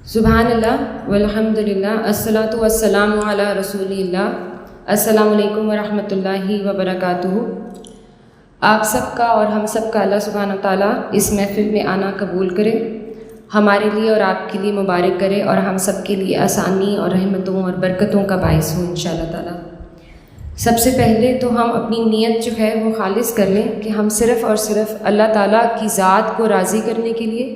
سبحان اللہ والحمدللہ الصلاۃ والسلام علی رسول اللہ۔ السلام علیکم ورحمۃ اللہ وبرکاتہ۔ آپ سب کا اور ہم سب کا اللہ سبحانہ تعالیٰ اس محفل میں آنا قبول کرے، ہمارے لیے اور آپ کے لیے مبارک کرے اور ہم سب کے لیے آسانی اور رحمتوں اور برکتوں کا باعث ہو انشاءاللہ تعالیٰ۔ سب سے پہلے تو ہم اپنی نیت جو ہے وہ خالص کر لیں کہ ہم صرف اور صرف اللہ تعالیٰ کی ذات کو راضی کرنے کے لیے،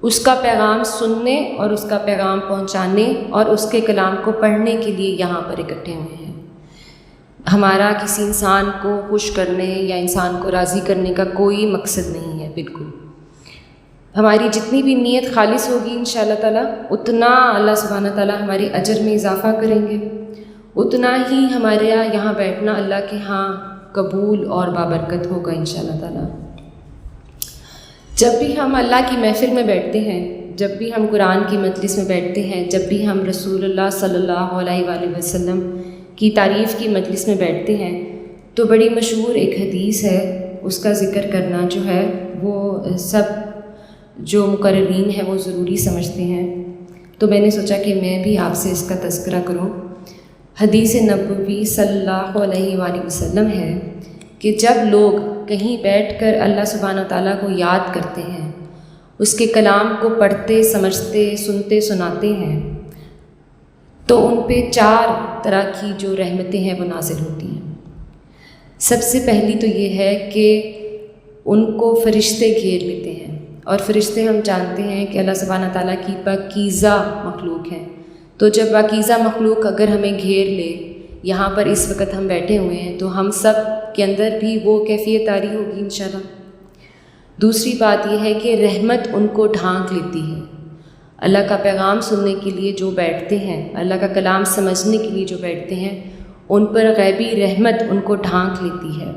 اس کا پیغام سننے اور اس کا پیغام پہنچانے اور اس کے کلام کو پڑھنے کے لیے یہاں پر اکٹھے ہوئے ہیں۔ ہمارا کسی انسان کو خوش کرنے یا انسان کو راضی کرنے کا کوئی مقصد نہیں ہے، بالکل۔ ہماری جتنی بھی نیت خالص ہوگی انشاءاللہ تعالیٰ، اتنا اللہ سبحانہ تعالیٰ ہمارے اجر میں اضافہ کریں گے، اتنا ہی ہمارے یہاں بیٹھنا اللہ کے ہاں قبول اور بابرکت ہوگا انشاءاللہ تعالیٰ۔ جب بھی ہم اللہ کی محفل میں بیٹھتے ہیں، جب بھی ہم قرآن کی مجلس میں بیٹھتے ہیں، جب بھی ہم رسول اللہ صلی اللہ علیہ وآلہ وسلم کی تعریف کی مجلس میں بیٹھتے ہیں، تو بڑی مشہور ایک حدیث ہے، اس کا ذکر کرنا جو ہے وہ سب جو مقررین ہیں وہ ضروری سمجھتے ہیں، تو میں نے سوچا کہ میں بھی آپ سے اس کا تذکرہ کروں۔ حدیث نبوی صلی اللہ علیہ وآلہ وسلم ہے کہ جب لوگ کہیں بیٹھ کر اللہ سبحانہ تعالیٰ کو یاد کرتے ہیں، اس کے کلام کو پڑھتے سمجھتے سنتے سناتے ہیں، تو ان پہ 4 طرح کی جو رحمتیں ہیں وہ نازل ہوتی ہیں۔ سب سے پہلی تو یہ ہے کہ ان کو فرشتے گھیر لیتے ہیں، اور فرشتے ہم جانتے ہیں کہ اللہ سبحانہ تعالیٰ کی پاکیزہ مخلوق ہیں، تو جب پاکیزہ مخلوق اگر ہمیں گھیر لے، یہاں پر اس وقت ہم بیٹھے ہوئے ہیں، تو ہم سب کے اندر بھی وہ کیفیت طاری ہوگی انشاءاللہ۔ دوسری بات یہ ہے کہ رحمت ان کو ڈھانک لیتی ہے۔ اللہ کا پیغام سننے کے لیے جو بیٹھتے ہیں، اللہ کا کلام سمجھنے کے لیے جو بیٹھتے ہیں، ان پر غیبی رحمت ان کو ڈھانک لیتی ہے۔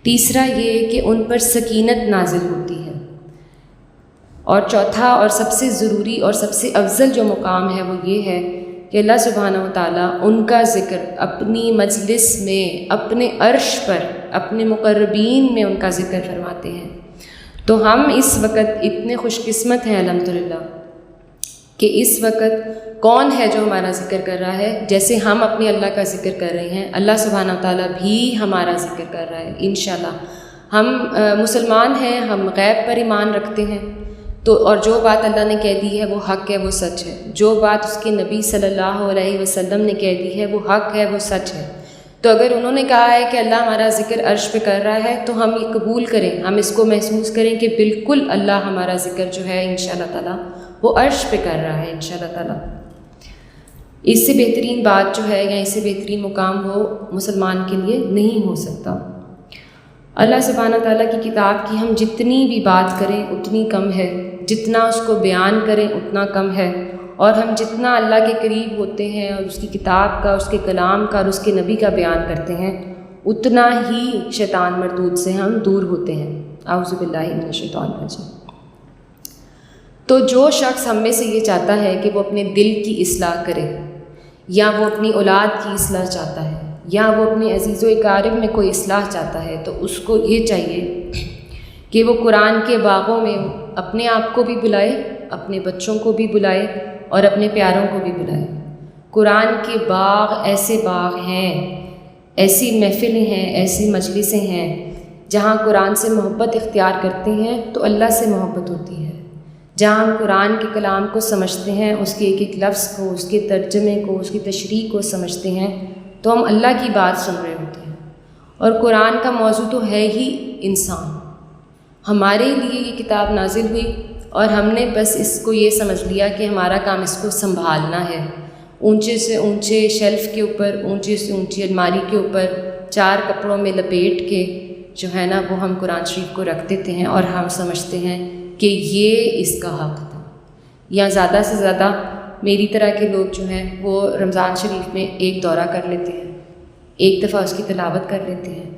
تیسرا یہ کہ ان پر سکینت نازل ہوتی ہے۔ اور چوتھا اور سب سے ضروری اور سب سے افضل جو مقام ہے وہ یہ ہے کہ اللہ سبحانہ وتعالیٰ ان کا ذکر اپنی مجلس میں، اپنے عرش پر، اپنے مقربین میں ان کا ذکر فرماتے ہیں۔ تو ہم اس وقت اتنے خوش قسمت ہیں الحمدللہ کہ اس وقت کون ہے جو ہمارا ذکر کر رہا ہے؟ جیسے ہم اپنے اللہ کا ذکر کر رہے ہیں، اللہ سبحانہ وتعالیٰ بھی ہمارا ذکر کر رہا ہے انشاءاللہ۔ ہم مسلمان ہیں، ہم غیب پر ایمان رکھتے ہیں، تو اور جو بات اللہ نے کہہ دی ہے وہ حق ہے، وہ سچ ہے۔ جو بات اس کے نبی صلی اللہ علیہ وسلم نے کہہ دی ہے وہ حق ہے، وہ سچ ہے۔ تو اگر انہوں نے کہا ہے کہ اللہ ہمارا ذکر عرش پہ کر رہا ہے، تو ہم یہ قبول کریں، ہم اس کو محسوس کریں کہ بالکل اللہ ہمارا ذکر جو ہے انشاءاللہ تعالیٰ وہ عرش پہ کر رہا ہے انشاءاللہ تعالیٰ۔ اس سے بہترین بات جو ہے یا اس سے بہترین مقام وہ مسلمان کے لیے نہیں ہو سکتا۔ اللہ سبحانہ تعالیٰ کی کتاب کی ہم جتنی بھی بات کریں اتنی کم ہے، جتنا اس کو بیان کریں اتنا کم ہے، اور ہم جتنا اللہ کے قریب ہوتے ہیں اور اس کی کتاب کا، اس کے کلام کا اور اس کے نبی کا بیان کرتے ہیں، اتنا ہی شیطان مردود سے ہم دور ہوتے ہیں۔ اعوذ باللہ من الشیطان الرجیم۔ تو جو شخص ہم میں سے یہ چاہتا ہے کہ وہ اپنے دل کی اصلاح کرے، یا وہ اپنی اولاد کی اصلاح چاہتا ہے، یا وہ اپنے عزیز و اقارب میں کوئی اصلاح چاہتا ہے، تو اس کو یہ چاہیے کہ وہ قرآن کے باغوں میں اپنے آپ کو بھی بلائے، اپنے بچوں کو بھی بلائے اور اپنے پیاروں کو بھی بلائے۔ قرآن کے باغ ایسے باغ ہیں، ایسی محفلیں ہیں، ایسی مجلسیں ہیں جہاں قرآن سے محبت اختیار کرتے ہیں تو اللہ سے محبت ہوتی ہے۔ جہاں ہم قرآن کے کلام کو سمجھتے ہیں، اس کے ایک ایک لفظ کو، اس کے ترجمے کو، اس کی تشریح کو سمجھتے ہیں، تو ہم اللہ کی بات سن رہے ہوتے ہیں۔ اور قرآن کا موضوع تو ہے ہی انسان۔ ہمارے لیے یہ کتاب نازل ہوئی اور ہم نے بس اس کو یہ سمجھ لیا کہ ہمارا کام اس کو سنبھالنا ہے۔ اونچے سے اونچے شیلف کے اوپر، اونچے سے اونچی الماری کے اوپر 4 کپڑوں میں لپیٹ کے جو ہے نا وہ ہم قرآن شریف کو رکھ دیتے ہیں، اور ہم سمجھتے ہیں کہ یہ اس کا حق تھا۔ یا زیادہ سے زیادہ میری طرح کے لوگ جو ہیں وہ رمضان شریف میں ایک دورہ کر لیتے ہیں، ایک دفعہ اس کی تلاوت کر لیتے ہیں،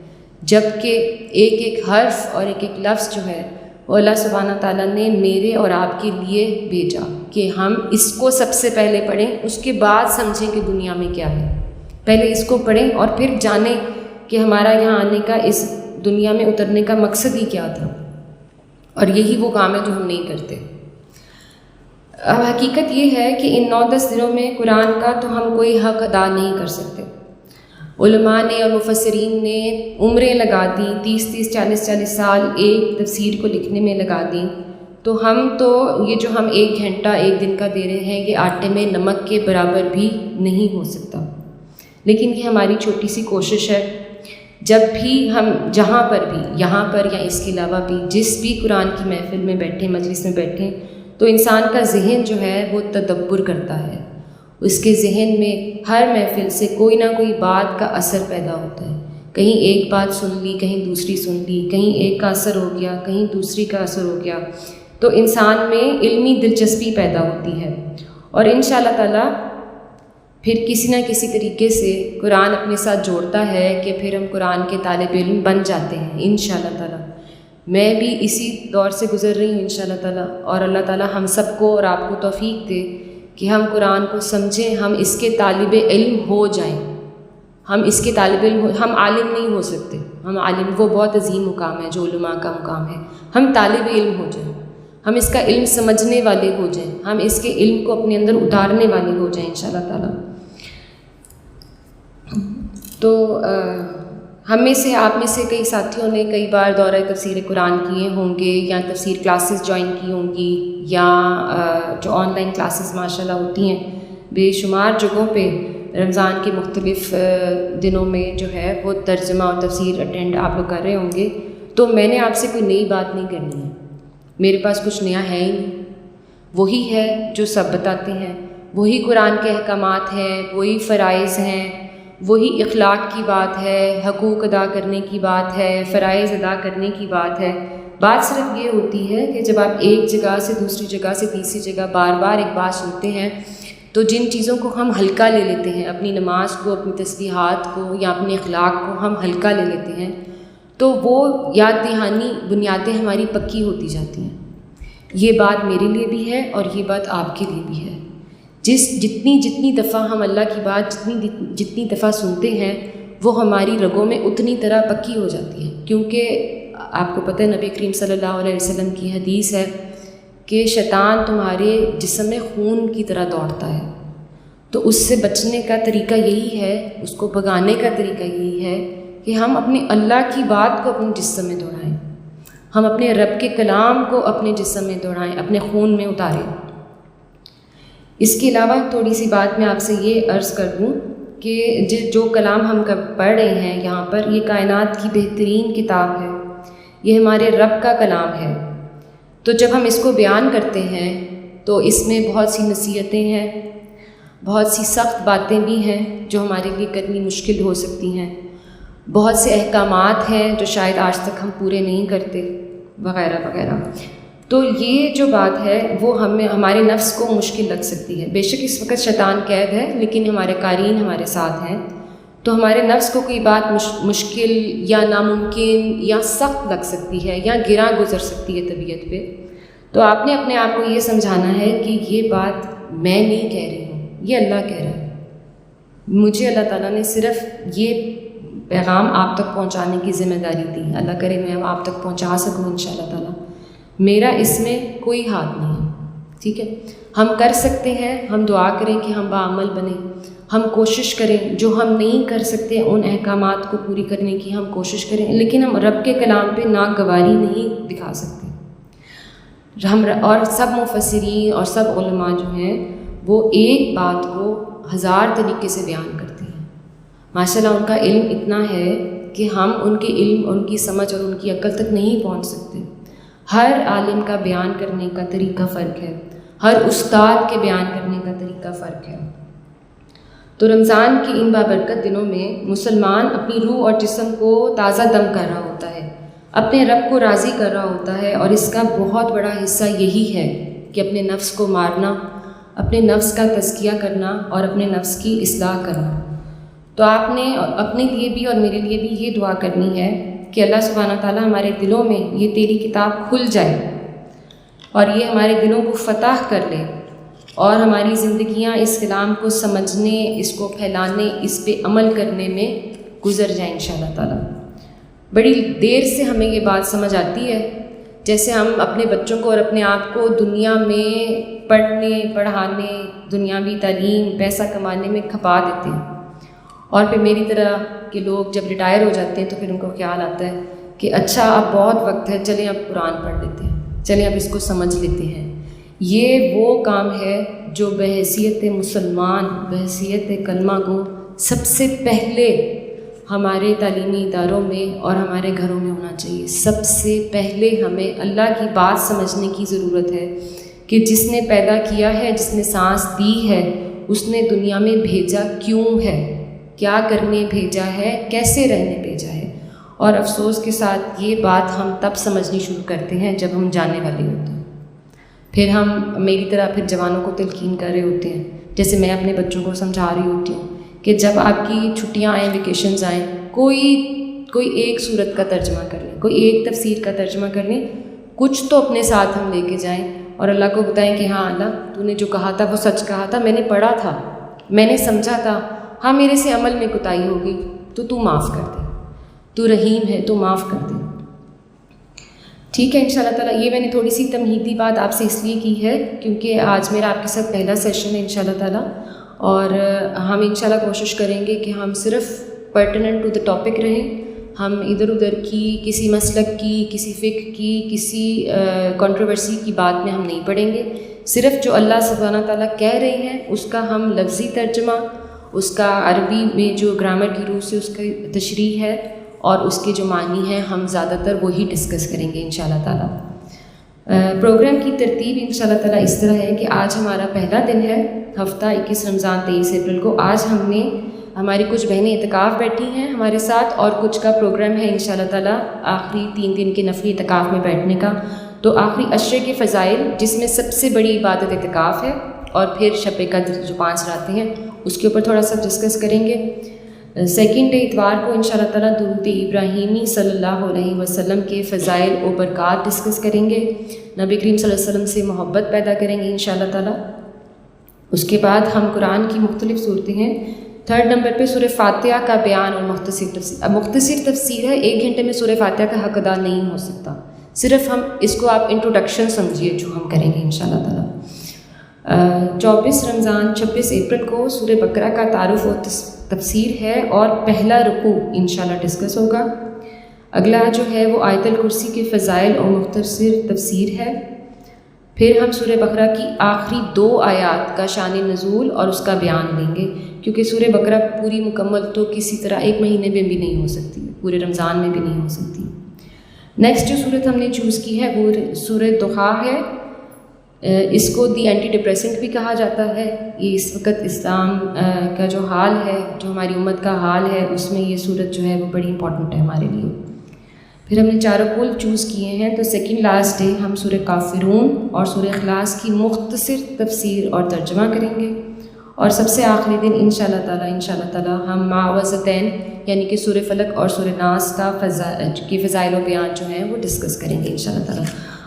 جبکہ ایک ایک حرف اور ایک ایک لفظ جو ہے وہ اللہ سبحانہ تعالیٰ نے میرے اور آپ کے لیے بھیجا کہ ہم اس کو سب سے پہلے پڑھیں، اس کے بعد سمجھیں کہ دنیا میں کیا ہے۔ پہلے اس کو پڑھیں اور پھر جانیں کہ ہمارا یہاں آنے کا، اس دنیا میں اترنے کا مقصد ہی کیا تھا، اور یہی وہ کام ہے جو ہم نہیں کرتے۔ حقیقت یہ ہے کہ ان 9-10 دنوں میں قرآن کا تو ہم کوئی حق ادا نہیں کر سکتے۔ علماء نے اور مفسرین نے عمریں لگا دیں، 30 40 سال ایک تفسیر کو لکھنے میں لگا دیں، تو یہ جو ہم 1 گھنٹہ 1 دن کا دے رہے ہیں یہ آٹے میں نمک کے برابر بھی نہیں ہو سکتا۔ لیکن یہ ہماری چھوٹی سی کوشش ہے، جب بھی ہم جہاں پر بھی، یہاں پر یا اس کے علاوہ بھی جس بھی قرآن کی محفل میں بیٹھیں، مجلس میں بیٹھیں، تو انسان کا ذہن جو ہے وہ تدبر کرتا ہے، اس کے ذہن میں ہر محفل سے کوئی نہ کوئی بات کا اثر پیدا ہوتا ہے۔ کہیں ایک بات سن لی، کہیں دوسری سن لی، کہیں ایک کا اثر ہو گیا، کہیں دوسری کا اثر ہو گیا، تو انسان میں علمی دلچسپی پیدا ہوتی ہے، اور انشاءاللہ تعالی پھر کسی نہ کسی طریقے سے قرآن اپنے ساتھ جوڑتا ہے کہ پھر ہم قرآن کے طالب علم بن جاتے ہیں انشاءاللہ تعالی۔ میں بھی اسی دور سے گزر رہی ہوں انشاءاللہ تعالی، اور اللہ تعالی ہم سب کو اور آپ کو توفیق دے کہ ہم قرآن کو سمجھیں، ہم اس کے طالب علم ہو جائیں۔ ہم اس کے طالب علم ہم عالم نہیں ہو سکتے، ہم عالم وہ بہت عظیم مقام ہے جو علماء کا مقام ہے، ہم طالب علم ہو جائیں، ہم اس کا علم سمجھنے والے ہو جائیں، ہم اس کے علم کو اپنے اندر اتارنے والے ہو جائیں انشاءاللہ تعالی۔ تو ہم میں سے، آپ میں سے کئی ساتھیوں نے کئی بار دورہ تفسیر قرآن کیے ہوں گے، یا تفسیر کلاسز جوائن کی ہوں گی، یا جو آن لائن کلاسز ماشاءاللہ ہوتی ہیں بے شمار جگہوں پہ رمضان کے مختلف دنوں میں جو ہے وہ ترجمہ اور تفسیر اٹینڈ آپ لوگ کر رہے ہوں گے۔ تو میں نے آپ سے کوئی نئی بات نہیں کرنی ہے، میرے پاس کچھ نیا ہے ہی نہیں، وہی ہے جو سب بتاتے ہیں، وہی قرآن کے احکامات ہیں، وہی فرائض ہیں، وہی اخلاق کی بات ہے، حقوق ادا کرنے کی بات ہے، فرائض ادا کرنے کی بات ہے۔ بات صرف یہ ہوتی ہے کہ جب آپ ایک جگہ سے دوسری جگہ سے تیسری جگہ بار بار ایک بات سنتے ہیں، تو جن چیزوں کو ہم ہلکا لے لیتے ہیں، اپنی نماز کو، اپنی تسبیحات کو یا اپنے اخلاق کو ہم ہلکا لے لیتے ہیں، تو وہ یاد دہانی بنیادیں ہماری پکی ہوتی جاتی ہیں۔ یہ بات میرے لیے بھی ہے اور یہ بات آپ کے لیے بھی ہے۔ جتنی دفعہ ہم اللہ کی بات جتنی دفعہ سنتے ہیں، وہ ہماری رگوں میں اتنی طرح پکی ہو جاتی ہے، کیونکہ آپ کو پتہ ہے نبی کریم صلی اللہ علیہ وسلم کی حدیث ہے کہ شیطان تمہارے جسم میں خون کی طرح دوڑتا ہے، تو اس سے بچنے کا طریقہ یہی ہے، اس کو بھگانے کا طریقہ یہی ہے کہ ہم اپنے اللہ کی بات کو اپنے جسم میں دوڑائیں، ہم اپنے رب کے کلام کو اپنے جسم میں دوڑائیں، اپنے خون میں اتاریں۔ اس کے علاوہ تھوڑی سی بات میں آپ سے یہ عرض کر دوں کہ جو کلام ہم پڑھ رہے ہیں یہاں پر، یہ کائنات کی بہترین کتاب ہے، یہ ہمارے رب کا کلام ہے۔ تو جب ہم اس کو بیان کرتے ہیں تو اس میں بہت سی نصیحتیں ہیں، بہت سی سخت باتیں بھی ہیں جو ہمارے لیے کرنی مشکل ہو سکتی ہیں، بہت سے احکامات ہیں جو شاید آج تک ہم پورے نہیں کرتے، وغیرہ وغیرہ۔ تو یہ جو بات ہے وہ ہمارے نفس کو مشکل لگ سکتی ہے۔ بے شک اس وقت شیطان قید ہے، لیکن ہمارے قارئین ہمارے ساتھ ہیں، تو ہمارے نفس کو کوئی بات مشکل یا ناممکن یا سخت لگ سکتی ہے، یا گراں گزر سکتی ہے طبیعت پہ۔ تو آپ نے اپنے آپ کو یہ سمجھانا ہے کہ یہ بات میں نہیں کہہ رہی ہوں، یہ اللہ کہہ رہا ہے۔ مجھے اللہ تعالیٰ نے صرف یہ پیغام آپ تک پہنچانے کی ذمہ داری دی، اللہ کرے میں آپ تک پہنچا سکوں انشاءاللہ تعالیٰ، میرا اس میں کوئی ہاتھ نہیں ہے، ٹھیک ہے۔ ہم کر سکتے ہیں، ہم دعا کریں کہ ہم باعمل بنیں، ہم کوشش کریں، جو ہم نہیں کر سکتے ان احکامات کو پوری کرنے کی ہم کوشش کریں، لیکن ہم رب کے کلام پہ ناگواری نہیں دکھا سکتے۔ اور سب مفسرین اور سب علماء جو ہیں وہ ایک بات کو 1000 طریقے سے بیان کرتے ہیں، ماشاءاللہ ان کا علم اتنا ہے کہ ہم ان کے علم، ان کی سمجھ اور ان کی عقل تک نہیں پہنچ سکتے۔ ہر عالم کا بیان کرنے کا طریقہ فرق ہے، ہر استاد کے بیان کرنے کا طریقہ فرق ہے۔ تو رمضان کی ان بابرکت دنوں میں مسلمان اپنی روح اور جسم کو تازہ دم کر رہا ہوتا ہے، اپنے رب کو راضی کر رہا ہوتا ہے، اور اس کا بہت بڑا حصہ یہی ہے کہ اپنے نفس کو مارنا، اپنے نفس کا تزکیہ کرنا اور اپنے نفس کی اصلاح کرنا۔ تو آپ نے اپنے لیے بھی اور میرے لیے بھی یہ دعا کرنی ہے کہ اللہ سبحانہ تعالیٰ ہمارے دلوں میں یہ تیری کتاب کھل جائے اور یہ ہمارے دلوں کو فتح کر لے، اور ہماری زندگیاں اس کلام کو سمجھنے، اس کو پھیلانے، اس پہ عمل کرنے میں گزر جائیں انشاءاللہ تعالیٰ۔ بڑی دیر سے ہمیں یہ بات سمجھ آتی ہے جیسے ہم اپنے بچوں کو اور اپنے آپ کو دنیا میں پڑھنے پڑھانے دنیاوی تعلیم پیسہ کمانے میں کھپا دیتے ہیں، اور پھر میری طرح کے لوگ جب ریٹائر ہو جاتے ہیں تو پھر ان کو خیال آتا ہے کہ اچھا اب بہت وقت ہے، چلیں اب قرآن پڑھ لیتے ہیں، چلیں اب اس کو سمجھ لیتے ہیں۔ یہ وہ کام ہے جو بحیثیت مسلمان، بحیثیت کلمہ گو سب سے پہلے ہمارے تعلیمی اداروں میں اور ہمارے گھروں میں ہونا چاہیے۔ سب سے پہلے ہمیں اللہ کی بات سمجھنے کی ضرورت ہے کہ جس نے پیدا کیا ہے، جس نے سانس دی ہے، اس نے دنیا میں بھیجا کیوں ہے، کیا کرنے بھیجا ہے، کیسے رہنے بھیجا ہے۔ اور افسوس کے ساتھ یہ بات ہم تب سمجھنی شروع کرتے ہیں جب ہم جانے والے ہوتے ہیں، پھر ہم میری طرح پھر جوانوں کو تلقین کر رہے ہوتے ہیں، جیسے میں اپنے بچوں کو سمجھا رہی ہوتی ہوں کہ جب آپ کی چھٹیاں آئیں، ویکیشنز آئیں، کوئی ایک سورت کا ترجمہ کر لیں، کوئی ایک تفسیر کا ترجمہ کر لیں، کچھ تو اپنے ساتھ ہم لے کے جائیں اور اللہ کو بتائیں کہ ہاں اللہ تو نے جو کہا تھا وہ سچ کہا تھا، میں نے پڑھا تھا، میں نے سمجھا تھا، ہاں میرے سے عمل میں کوتاہی ہو گئی تو معاف کر دے، تو رحیم ہے تو معاف کر دے۔ ٹھیک ہے، انشاءاللہ تعالیٰ یہ میں نے تھوڑی سی تمہیدی بات آپ سے اس لیے کی ہے کیونکہ آج میرا آپ کے ساتھ پہلا سیشن ہے انشاءاللہ تعالیٰ، اور ہم انشاءاللہ کوشش کریں گے کہ ہم صرف پرٹیننٹ ٹو دا ٹاپک رہیں، ہم ادھر ادھر کی کسی مسلک کی، کسی فقہ کی، کسی کنٹروورسی کی بات میں ہم نہیں پڑیں گے، صرف جو اللہ سبحانہ تعالیٰ کہہ رہے ہیں اس کا ہم لفظی ترجمہ، اس کا عربی میں جو گرامر کی روح سے اس کی تشریح ہے اور اس کے جو معنی ہیں ہم زیادہ تر وہی ڈسکس کریں گے انشاءاللہ تعالیٰ۔ پروگرام کی ترتیب انشاءاللہ تعالیٰ اس طرح ہے کہ آج ہمارا پہلا دن ہے، ہفتہ 21 رمضان 23 اپریل کو۔ آج ہم نے ہماری کچھ بہنیں اعتکاف بیٹھی ہیں ہمارے ساتھ، اور کچھ کا پروگرام ہے انشاءاللہ تعالیٰ آخری 3 دن کے نفلی اعتکاف میں بیٹھنے کا۔ تو آخری عشرے کے فضائل، جس میں سب سے بڑی عبادت اعتکاف ہے، اور پھر شب قدر جو 5 راتیں ہیں اس کے اوپر تھوڑا سا ڈسکس کریں گے۔ سیکنڈ ڈے اتوار کو انشاءاللہ تعالیٰ درود ابراہیمی صلی اللہ علیہ وسلم کے فضائل و برکات ڈسکس کریں گے، نبی کریم صلی اللہ علیہ وسلم سے محبت پیدا کریں گے انشاءاللہ تعالیٰ۔ اس کے بعد ہم قرآن کی مختلف صورتیں ہیں۔ تھرڈ نمبر پہ سورہ فاتحہ کا بیان اور مختصر تفسیر۔ اب مختصر تفسیر ہے، 1 گھنٹے میں سورہ فاتحہ کا حق ادا نہیں ہو سکتا، صرف ہم اس کو آپ انٹروڈکشن سمجھیے جو ہم کریں گے انشاءاللہ تعالیٰ۔ 24 رمضان 26 اپریل کو سورہ بقرہ کا تعارف و تفسیر ہے اور پہلا رکوع انشاءاللہ ڈسکس ہوگا۔ اگلا جو ہے وہ آیت الکرسی کے فضائل اور مختصر تفسیر ہے۔ پھر ہم سورہ بقرہ کی آخری 2 آیات کا شان نزول اور اس کا بیان لیں گے، کیونکہ سورہ بقرہ پوری مکمل تو کسی طرح 1 مہینے میں بھی نہیں ہو سکتی، پورے رمضان میں بھی نہیں ہو سکتی۔ نیکسٹ جو صورت ہم نے چوز کی ہے وہ سورہ دخا ہے۔ اس کو دی اینٹی ڈپریسنٹ بھی کہا جاتا ہے۔ یہ اس وقت اسلام کا جو حال ہے، جو ہماری امت کا حال ہے، اس میں یہ صورت جو ہے وہ بڑی امپورٹنٹ ہے ہمارے لیے۔ پھر ہم نے چاروں کل چوز کیے ہیں، تو سیکنڈ لاسٹ ڈے ہم سورہ کافرون اور سورہ اخلاص کی مختصر تفسیر اور ترجمہ کریں گے، اور سب سے آخری دن انشاءاللہ تعالیٰ ہم معوذتین یعنی کہ سورہ فلق اور سورہ ناس کا فضائل و بیان جو ہیں وہ ڈسکس کریں گے انشاءاللہ تعالیٰ۔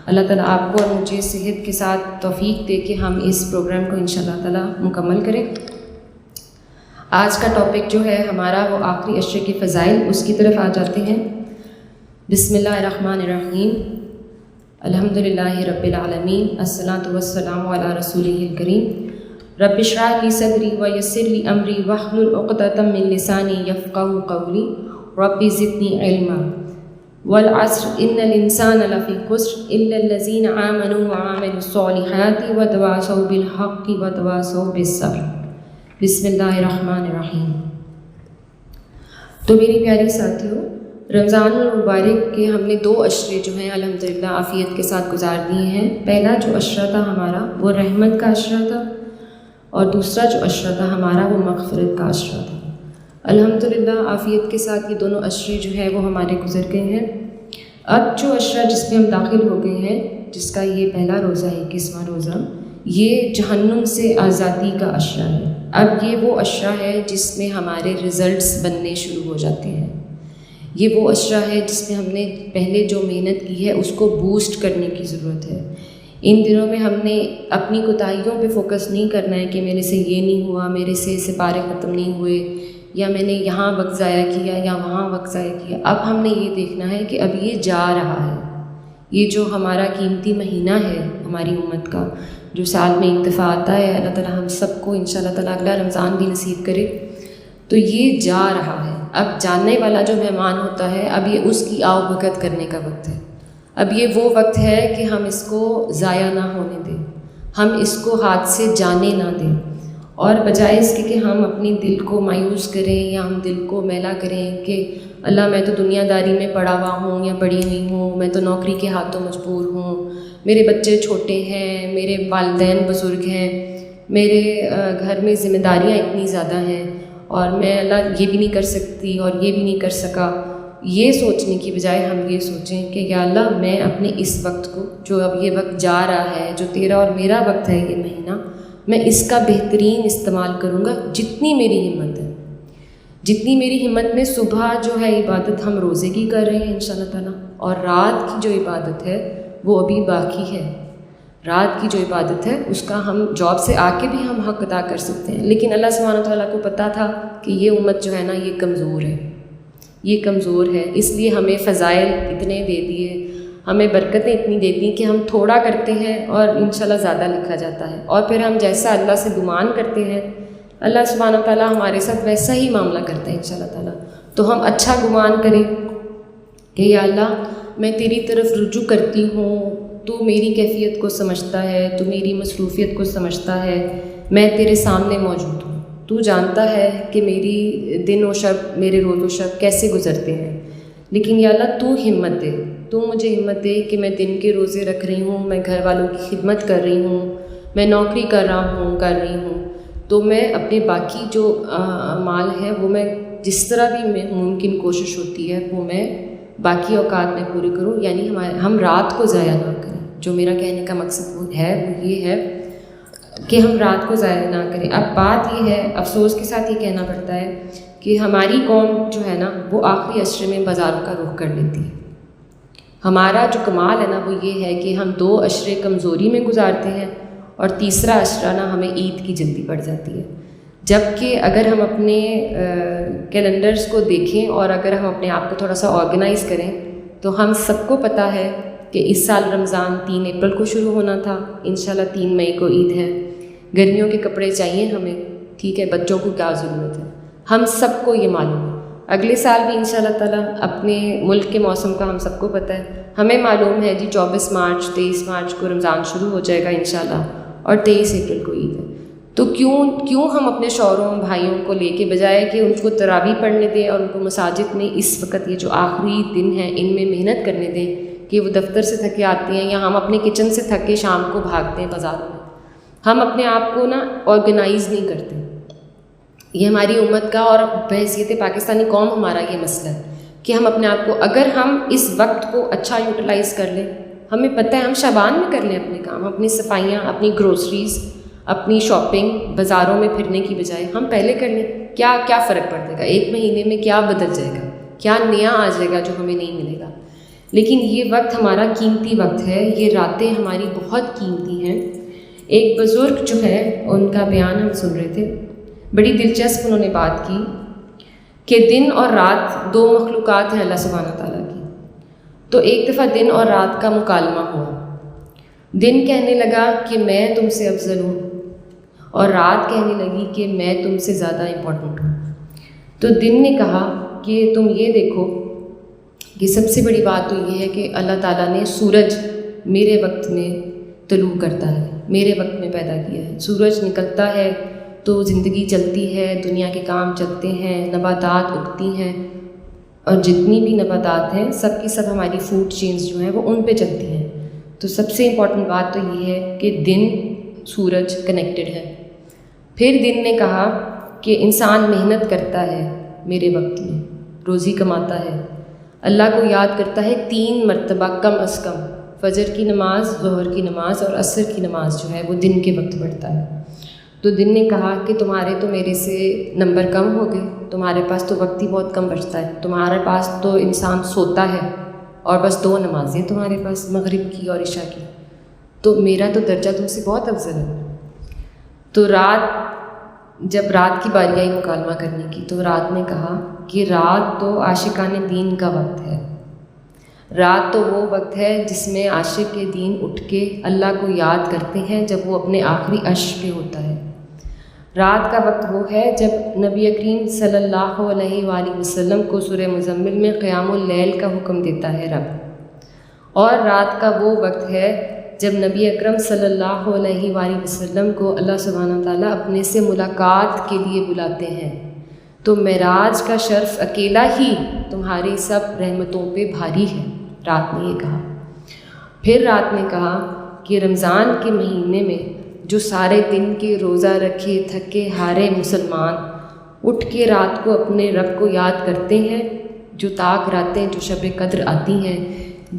اللہ تعالیٰ آپ کو اور مجھے صحت کے ساتھ توفیق دے کہ ہم اس پروگرام کو انشاءاللہ تعالیٰ مکمل کریں۔ آج کا ٹاپک جو ہے ہمارا وہ آخری عشرے کے فضائل، اس کی طرف آ جاتے ہیں۔ بسم اللہ الرحمن الرحیم، الحمدللہ رب العالمین، الصلاۃ والسلام علی رسولہ الکریم، رب اشرح لی صدری ویسر لی امری واحلل عقدۃ من لسانی یفقہوا قولی، رب زدنی علما۔ والعصر ان الانسان لفی خسر الا الذین آمنوا وعملوا الصالحات وتواصوا بالحق وتواصوا بالصبر۔ بسم اللہ الرحمن الرحیم۔ تو میری پیاری ساتھیوں، رمضان المبارک کے ہم نے 2 عشرے جو ہیں الحمدللہ عافیت کے ساتھ گزار دیے ہیں۔ پہلا جو عشرہ تھا ہمارا وہ رحمت کا عشرہ تھا، اور دوسرا جو عشرہ تھا ہمارا وہ مغفرت کا عشرہ تھا۔ الحمدللہ عافیت کے ساتھ یہ دونوں عشرے جو ہیں وہ ہمارے گزر گئے ہیں۔ اب جو عشرہ جس میں ہم داخل ہو گئے ہیں، جس کا یہ پہلا روزہ ہے 21واں روزہ، یہ جہنم سے آزادی کا عشرہ ہے۔ اب یہ وہ عشرہ ہے جس میں ہمارے رزلٹس بننے شروع ہو جاتے ہیں۔ یہ وہ عشرہ ہے جس میں ہم نے پہلے جو محنت کی ہے اس کو بوسٹ کرنے کی ضرورت ہے۔ ان دنوں میں ہم نے اپنی کوتاہیوں پہ فوکس نہیں کرنا ہے کہ میرے سے یہ نہیں ہوا، میرے سے سپارے ختم نہیں ہوئے، یا میں نے یہاں وقت ضائع کیا یا وہاں وقت ضائع کیا۔ اب ہم نے یہ دیکھنا ہے کہ اب یہ جا رہا ہے، یہ جو ہمارا قیمتی مہینہ ہے ہماری امت کا، جو سال میں ایک دفعہ آتا ہے، اللہ تعالیٰ ہم سب کو انشاءاللہ تعالیٰ اگلا رمضان بھی نصیب کرے، تو یہ جا رہا ہے۔ اب جاننے والا جو مہمان ہوتا ہے، اب یہ اس کی آؤ بھگت کرنے کا وقت ہے۔ اب یہ وہ وقت ہے کہ ہم اس کو ضائع نہ ہونے دیں، ہم اس کو ہاتھ سے جانے نہ دیں، اور بجائے اس کے کہ ہم اپنی دل کو مایوس کریں یا ہم دل کو میلا کریں کہ اللہ میں تو دنیا داری میں پڑا ہوا ہوں یا پڑی ہوئی ہوں، میں تو نوکری کے ہاتھوں مجبور ہوں، میرے بچے چھوٹے ہیں، میرے والدین بزرگ ہیں، میرے گھر میں ذمہ داریاں اتنی زیادہ ہیں، اور میں اللہ یہ بھی نہیں کر سکتی اور یہ بھی نہیں کر سکا۔ یہ سوچنے کی بجائے ہم یہ سوچیں کہ یا اللہ میں اپنے اس وقت کو، جو اب یہ وقت جا رہا ہے، جو تیرا اور میرا وقت ہے یہ مہینہ، میں اس کا بہترین استعمال کروں گا جتنی میری ہمت ہے، جتنی میری ہمت میں۔ صبح جو ہے عبادت ہم روزے کی کر رہے ہیں انشاءاللہ تعالیٰ، اور رات کی جو عبادت ہے وہ ابھی باقی ہے۔ رات کی جو عبادت ہے اس کا ہم جاب سے آ کے بھی ہم حق ادا کر سکتے ہیں، لیکن اللہ سبحانہ و تعالیٰ کو پتہ تھا کہ یہ امت جو ہے نا یہ کمزور ہے، یہ کمزور ہے، اس لیے ہمیں فضائل اتنے دے دیے، ہمیں برکتیں اتنی دیتی ہیں کہ ہم تھوڑا کرتے ہیں اور انشاءاللہ زیادہ لکھا جاتا ہے، اور پھر ہم جیسا اللہ سے گمان کرتے ہیں اللہ سبحانہ و تعالیٰ ہمارے ساتھ ویسا ہی معاملہ کرتا ہے انشاءاللہ تعالیٰ۔ تو ہم اچھا گمان کریں کہ یا اللہ میں تیری طرف رجوع کرتی ہوں، تو میری کیفیت کو سمجھتا ہے، تو میری مصروفیت کو سمجھتا ہے، میں تیرے سامنے موجود ہوں، تو جانتا ہے کہ میری دن و شب، میرے روز و شب کیسے گزرتے ہیں، لیکن یا اللہ تو ہمت دے، تو مجھے ہمت دے کہ میں دن کے روزے رکھ رہی ہوں، میں گھر والوں کی خدمت کر رہی ہوں، میں نوکری کر رہی ہوں، تو میں اپنے باقی جو اعمال ہیں وہ میں جس طرح بھی میں ممکن کوشش ہوتی ہے وہ میں باقی اوقات میں پوری کروں، یعنی ہم رات کو ضائع نہ کریں۔ جو میرا کہنے کا مقصد وہ یہ ہے کہ ہم رات کو ضائع نہ کریں۔ اب بات یہ ہے، افسوس کے ساتھ یہ کہنا پڑتا ہے کہ ہماری قوم جو ہے نا وہ آخری عشرے میں بازاروں کا رخ کر لیتی ہے۔ ہمارا جو کمال ہے نا وہ یہ ہے کہ ہم 2 عشرے کمزوری میں گزارتے ہیں، اور تیسرا عشرہ نا ہمیں عید کی جلدی پڑ جاتی ہے۔ جبکہ اگر ہم اپنے کیلنڈرز کو دیکھیں اور اگر ہم اپنے آپ کو تھوڑا سا آرگنائز کریں تو ہم سب کو پتہ ہے کہ اس سال رمضان 3 اپریل کو شروع ہونا تھا، انشاءاللہ 3 مئی کو عید ہے، گرمیوں کے کپڑے چاہیے ہمیں، ٹھیک ہے، بچوں کو کیا ضرورت ہے، ہم سب کو یہ معلوم ہے۔ اگلے سال بھی انشاءاللہ تعالیٰ اپنے ملک کے موسم کا ہم سب کو پتہ ہے، ہمیں معلوم ہے جی 24 مارچ 23 مارچ کو رمضان شروع ہو جائے گا انشاءاللہ، اور 23 اپریل کو عید ہے۔ تو کیوں ہم اپنے شوہروں بھائیوں کو لے کے بجائے کہ ان کو تراویح پڑھنے دیں اور ان کو مساجد میں اس وقت یہ جو آخری دن ہیں ان میں محنت کرنے دیں کہ وہ دفتر سے تھکے آتے ہیں، یا ہم اپنے کچن سے تھکے شام کو بھاگتے ہیں بازاروں میں، ہم اپنے آپ کو نا آرگنائز نہیں کرتے۔ یہ ہماری امت کا اور بحیثیت پاکستانی قوم ہمارا یہ مسئلہ ہے کہ ہم اپنے آپ کو، اگر ہم اس وقت کو اچھا یوٹیلائز کر لیں، ہمیں پتہ ہے ہم شعبان میں کر لیں اپنے کام، اپنی صفائیاں، اپنی گروسریز، اپنی شاپنگ بازاروں میں پھرنے کی بجائے ہم پہلے کر لیں، کیا فرق پڑ جائے گا؟ 1 مہینے میں کیا بدل جائے گا؟ کیا نیا آ جائے گا جو ہمیں نہیں ملے گا؟ لیکن یہ وقت ہمارا قیمتی وقت ہے، یہ راتیں ہماری بہت قیمتی ہیں۔ ایک بزرگ جو ہے ان کا بیان ہم سن رہے تھے، بڑی دلچسپ انہوں نے بات کی کہ دن اور رات 2 مخلوقات ہیں اللہ سبحانہ تعالیٰ کی۔ تو ایک دفعہ دن اور رات کا مکالمہ ہوا، دن کہنے لگا کہ میں تم سے افضل ہوں، اور رات کہنے لگی کہ میں تم سے زیادہ امپورٹنٹ ہوں۔ تو دن نے کہا کہ تم یہ دیکھو کہ سب سے بڑی بات تو یہ ہے کہ اللہ تعالیٰ نے سورج میرے وقت میں طلوع کرتا ہے، میرے وقت میں پیدا کیا ہے، سورج نکلتا ہے تو زندگی چلتی ہے، دنیا کے کام چلتے ہیں، نباتات اگتی ہیں، اور جتنی بھی نباتات ہیں سب کی سب ہماری فوڈ چینز جو ہیں وہ ان پہ چلتی ہیں۔ تو سب سے امپورٹنٹ بات تو یہ ہے کہ دن سورج کنیکٹڈ ہے۔ پھر دن نے کہا کہ انسان محنت کرتا ہے میرے وقت میں، روزی کماتا ہے، اللہ کو یاد کرتا ہے 3 مرتبہ کم از کم، فجر کی نماز، ظہر کی نماز اور عصر کی نماز جو ہے وہ دن کے وقت پڑھتا ہے۔ تو دن نے کہا کہ تمہارے تو میرے سے نمبر کم ہو گئے، تمہارے پاس تو وقت ہی بہت کم بچتا ہے، تمہارے پاس تو انسان سوتا ہے اور بس 2 نمازیں تمہارے پاس، مغرب کی اور عشاء کی، تو میرا تو درجہ تم سے بہت افضل ہے۔ تو جب رات کی باری آئی مکالمہ کرنے کی تو رات نے کہا کہ رات تو عاشقان دین کا وقت ہے، رات تو وہ وقت ہے جس میں عاشق کے دین اٹھ کے اللہ کو یاد کرتے ہیں جب وہ اپنے آخری عرش پہ ہوتا ہے۔ رات کا وقت وہ ہے جب نبی کریم صلی اللہ علیہ وآلہ وسلم کو سورہ مزمل میں قیام اللیل کا حکم دیتا ہے رب، اور رات کا وہ وقت ہے جب نبی اکرم صلی اللہ علیہ وآلہ وسلم کو اللہ سبحانہ وتعالیٰ اپنے سے ملاقات کے لیے بلاتے ہیں۔ تو معراج کا شرف اکیلا ہی تمہاری سب رحمتوں پہ بھاری ہے، رات نے یہ کہا۔ پھر رات نے کہا کہ رمضان کے مہینے میں جو سارے دن کے روزہ رکھے تھکے ہارے مسلمان اٹھ کے رات کو اپنے رب کو یاد کرتے ہیں، جو طاق راتیں جو شب قدر آتی ہیں،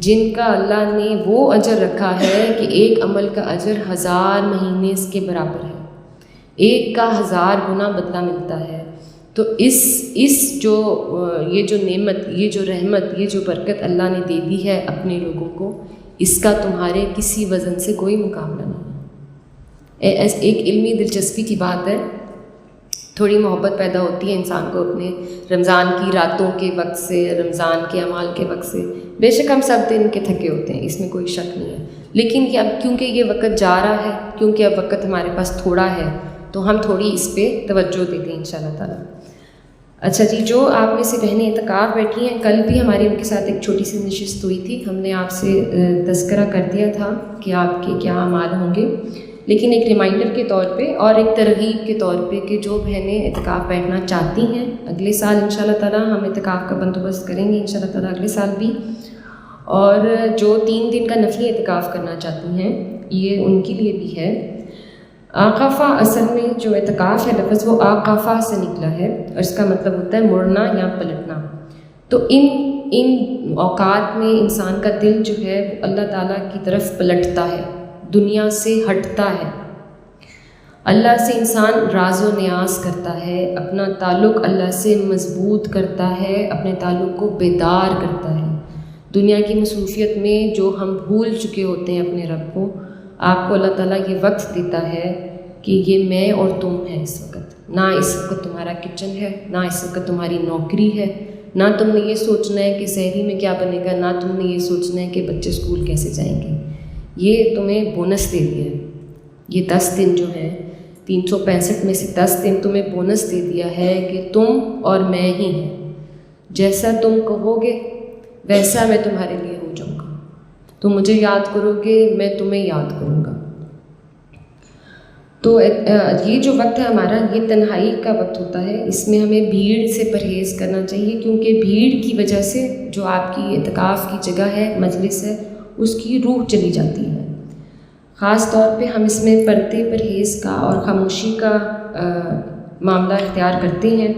جن کا اللہ نے وہ اجر رکھا ہے کہ ایک عمل کا اجر 1000 مہینے اس کے برابر ہے، ایک کا 1000 گنا بدلہ ملتا ہے۔ تو اس جو یہ جو نعمت، یہ جو رحمت، یہ جو برکت اللہ نے دے دی ہے اپنے لوگوں کو، اس کا تمہارے کسی وزن سے کوئی مقابلہ نہیں ہے۔ ایک علمی دلچسپی کی بات ہے، تھوڑی محبت پیدا ہوتی ہے انسان کو اپنے رمضان کی راتوں کے وقت سے، رمضان کے اعمال کے وقت سے۔ بے شک ہم سب دن کے تھکے ہوتے ہیں، اس میں کوئی شک نہیں ہے، لیکن یہ اب کیونکہ یہ وقت جا رہا ہے، کیونکہ اب وقت ہمارے پاس تھوڑا ہے، تو ہم تھوڑی اس پہ توجہ دیتے ہیں انشاءاللہ تعالیٰ۔ اچھا جی، جو آپ میں سے بہنیں اعتکاف بیٹھی ہیں، کل بھی ہماری ان کے ساتھ ایک چھوٹی سی نشست ہوئی تھی، ہم نے آپ سے تذکرہ کر دیا تھا کہ آپ کے کیا اعمال ہوں گے، لیکن ایک ریمائنڈر کے طور پہ اور ایک ترغیب کے طور پہ کہ جو بہنیں اعتکاف بیٹھنا چاہتی ہیں، اگلے سال انشاءاللہ تعالیٰ ہم اعتکاف کا بندوبست کریں گے انشاءاللہ تعالیٰ اگلے سال بھی، اور جو 3 دن کا نفلی اعتکاف کرنا چاہتی ہیں یہ ان کے لیے بھی ہے۔ عاقفہ اصل میں جو اعتکاف ہے لفظ وہ عاقفہ سے نکلا ہے، اور اس کا مطلب ہوتا ہے مڑنا یا پلٹنا۔ تو ان اوقات میں انسان کا دل جو ہے وہ اللہ تعالیٰ کی طرف پلٹتا ہے، دنیا سے ہٹتا ہے، اللہ سے انسان راز و نیاز کرتا ہے، اپنا تعلق اللہ سے مضبوط کرتا ہے، اپنے تعلق کو بیدار کرتا ہے۔ دنیا کی مصروفیت میں جو ہم بھول چکے ہوتے ہیں اپنے رب کو، آپ کو اللہ تعالیٰ یہ وقت دیتا ہے کہ یہ میں اور تم ہیں اس وقت، نہ اس وقت تمہارا کچن ہے، نہ اس وقت تمہاری نوکری ہے، نہ تم نے یہ سوچنا ہے کہ سحری میں کیا بنے گا، نہ تم نے یہ سوچنا ہے کہ بچے اسکول کیسے جائیں گے۔ یہ تمہیں بونس دے دیا ہے، یہ 10 دن جو ہیں 365 میں سے 10 دن تمہیں بونس دے دیا ہے کہ تم اور میں ہی ہیں، جیسا تم کہو گے ویسا میں تمہارے لیے ہو جاؤں گا، تم مجھے یاد کرو گے میں تمہیں یاد کروں گا۔ تو یہ جو وقت ہے ہمارا، یہ تنہائی کا وقت ہوتا ہے، اس میں ہمیں بھیڑ سے پرہیز کرنا چاہیے، کیونکہ بھیڑ کی وجہ سے جو آپ کی اعتکاف کی جگہ ہے، مجلس ہے، اس کی روح چلی جاتی ہے۔ خاص طور پہ ہم اس میں پردے پرہیز کا اور خاموشی کا معاملہ اختیار کرتے ہیں۔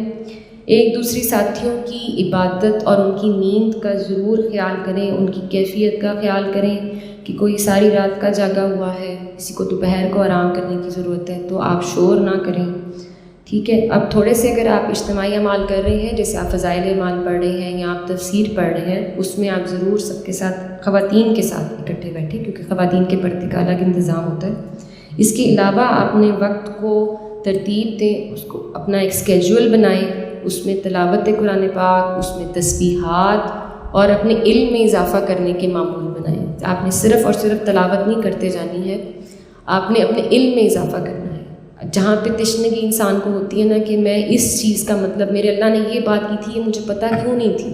ایک دوسری ساتھیوں کی عبادت اور ان کی نیند کا ضرور خیال کریں، ان کی کیفیت کا خیال کریں کہ کوئی ساری رات کا جاگا ہوا ہے، کسی کو دوپہر کو آرام کرنے کی ضرورت ہے، تو آپ شور نہ کریں، ٹھیک ہے۔ اب تھوڑے سے اگر آپ اجتماعی اعمال کر رہے ہیں، جیسے آپ فضائل اعمال پڑھ رہے ہیں یا آپ تفسیر پڑھ رہے ہیں، اس میں آپ ضرور سب کے ساتھ، خواتین کے ساتھ اکٹھے بیٹھیں، کیونکہ خواتین کے پردے کا الگ انتظام ہوتا ہے۔ اس کے علاوہ آپ نے وقت کو ترتیب دیں، اس کو اپنا ایک اسکیجول بنائیں، اس میں تلاوت قرآن پاک، اس میں تسبیحات اور اپنے علم میں اضافہ کرنے کے معمول بنائیں۔ آپ نے صرف اور صرف تلاوت نہیں کرتے جانی ہے، آپ نے اپنے علم میں اضافہ کرنا ہے۔ جہاں پہ تشنگی انسان کو ہوتی ہے نا کہ میں اس چیز کا مطلب، میرے اللہ نے یہ بات کی تھی، یہ مجھے پتہ کیوں نہیں تھی،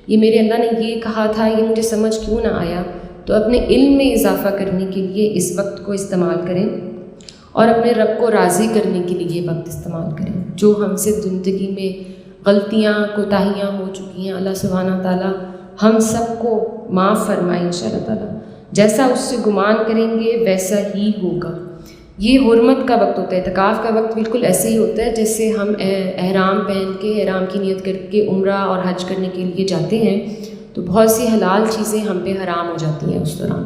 یہ میرے اللہ نے یہ کہا تھا، یہ مجھے سمجھ کیوں نہ آیا، تو اپنے علم میں اضافہ کرنے کے لیے اس وقت کو استعمال کریں، اور اپنے رب کو راضی کرنے کے لیے یہ وقت استعمال کریں۔ جو ہم سے زندگی میں غلطیاں کوتاہیاں ہو چکی ہیں، اللہ سبحانہ تعالیٰ ہم سب کو معاف فرمائے انشاءاللہ تعالیٰ، جیسا اس سے گمان کریں گے ویسا ہی ہوگا۔ یہ حرمت کا وقت ہوتا ہے، اعتکاف کا وقت بالکل ایسے ہی ہوتا ہے جیسے ہم احرام پہن کے، احرام کی نیت کر کے عمرہ اور حج کرنے کے لیے جاتے ہیں، تو بہت سی حلال چیزیں ہم پہ حرام ہو جاتی ہیں اس دوران۔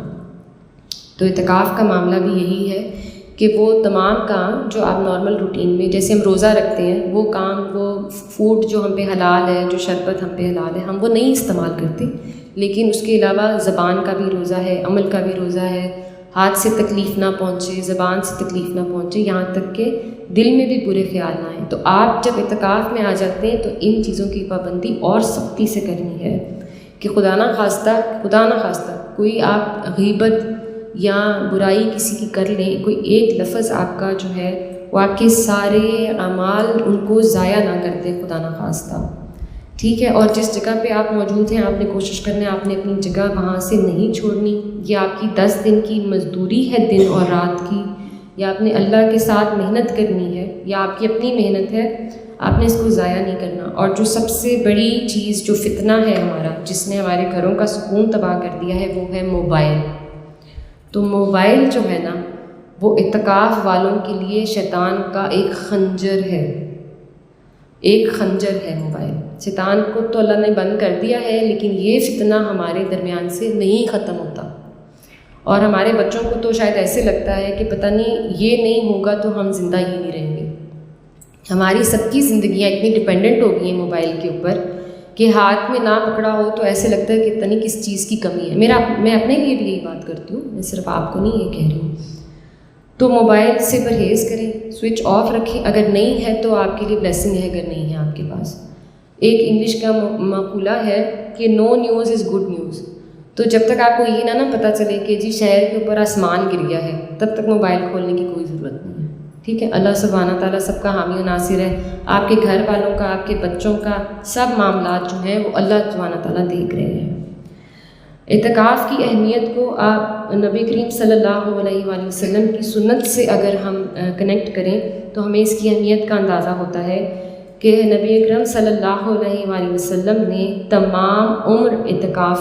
تو اعتکاف کا معاملہ بھی یہی ہے کہ وہ تمام کام جو آپ نارمل روٹین میں، جیسے ہم روزہ رکھتے ہیں، وہ کام، وہ فوڈ جو ہم پہ حلال ہے، جو شربت ہم پہ حلال ہے، ہم وہ نہیں استعمال کرتے، لیکن اس کے علاوہ زبان کا بھی روزہ ہے، عمل کا بھی روزہ ہے، ہاتھ سے تکلیف نہ پہنچے، زبان سے تکلیف نہ پہنچے، یہاں تک کہ دل میں بھی برے خیال نہ آئیں۔ تو آپ جب اعتکاف میں آ جاتے ہیں تو ان چیزوں کی پابندی اور سختی سے کرنی ہے، کہ خدا نہ خواستہ کوئی آپ غیبت یا برائی کسی کی کر لیں، کوئی ایک لفظ آپ کا جو ہے وہ آپ کے سارے اعمال ان کو ضائع نہ کر دے، خدا نہ خواستہ، ٹھیک ہے۔ اور جس جگہ پہ آپ موجود ہیں آپ نے کوشش کرنا ہے، آپ نے اپنی جگہ وہاں سے نہیں چھوڑنی۔ یہ آپ کی 10 دن کی مزدوری ہے، دن اور رات کی، یا آپ نے اللہ کے ساتھ محنت کرنی ہے، یا آپ کی اپنی محنت ہے، آپ نے اس کو ضائع نہیں کرنا۔ اور جو سب سے بڑی چیز جو فتنہ ہے ہمارا، جس نے ہمارے گھروں کا سکون تباہ کر دیا ہے، وہ ہے موبائل۔ تو موبائل جو ہے نا، وہ اعتکاف والوں کے لیے شیطان کا ایک خنجر ہے، موبائل۔ شیطان کو تو اللہ نے بند کر دیا ہے، لیکن یہ فتنہ ہمارے درمیان سے نہیں ختم ہوتا، اور ہمارے بچوں کو تو شاید ایسے لگتا ہے کہ پتہ نہیں یہ نہیں ہوگا تو ہم زندہ ہی نہیں رہیں گے۔ ہماری سب کی زندگیاں اتنی ڈپینڈنٹ ہو گئی ہیں موبائل کے اوپر کہ ہاتھ میں نہ پکڑا ہو تو ایسے لگتا ہے کہ پتہ نہیں کس چیز کی کمی ہے۔ میں اپنے لیے بھی یہی بات کرتی ہوں، میں صرف آپ کو نہیں یہ کہہ رہی ہوں۔ تو موبائل سے پرہیز کریں، سوئچ آف رکھیں، اگر نہیں ہے تو آپ کے لیے بلیسنگ ہے، اگر نہیں ہے آپ کے پاس۔ ایک انگلش کا مقولہ ہے کہ نو نیوز از گڈ نیوز۔ تو جب تک آپ کو یہ نہ پتہ چلے کہ جی شہر کے اوپر آسمان گر گیا ہے، تب تک موبائل کھولنے کی کوئی ضرورت نہیں ہے، ٹھیک ہے۔ اللہ سبحانہ تعالیٰ سب کا حامی و ناصر ہے، آپ کے گھر والوں کا، آپ کے بچوں کا، سب معاملات جو ہیں وہ اللہ سبحانہ تعالیٰ دیکھ رہے ہیں۔ اعتکاف کی اہمیت کو آپ نبی کریم صلی اللہ علیہ وآلہ وسلم کی سنت سے اگر ہم کنیکٹ کریں تو ہمیں اس کی اہمیت کا اندازہ ہوتا ہے کہ نبی اکرم صلی اللہ علیہ وآلہ وسلم نے تمام عمر اعتکاف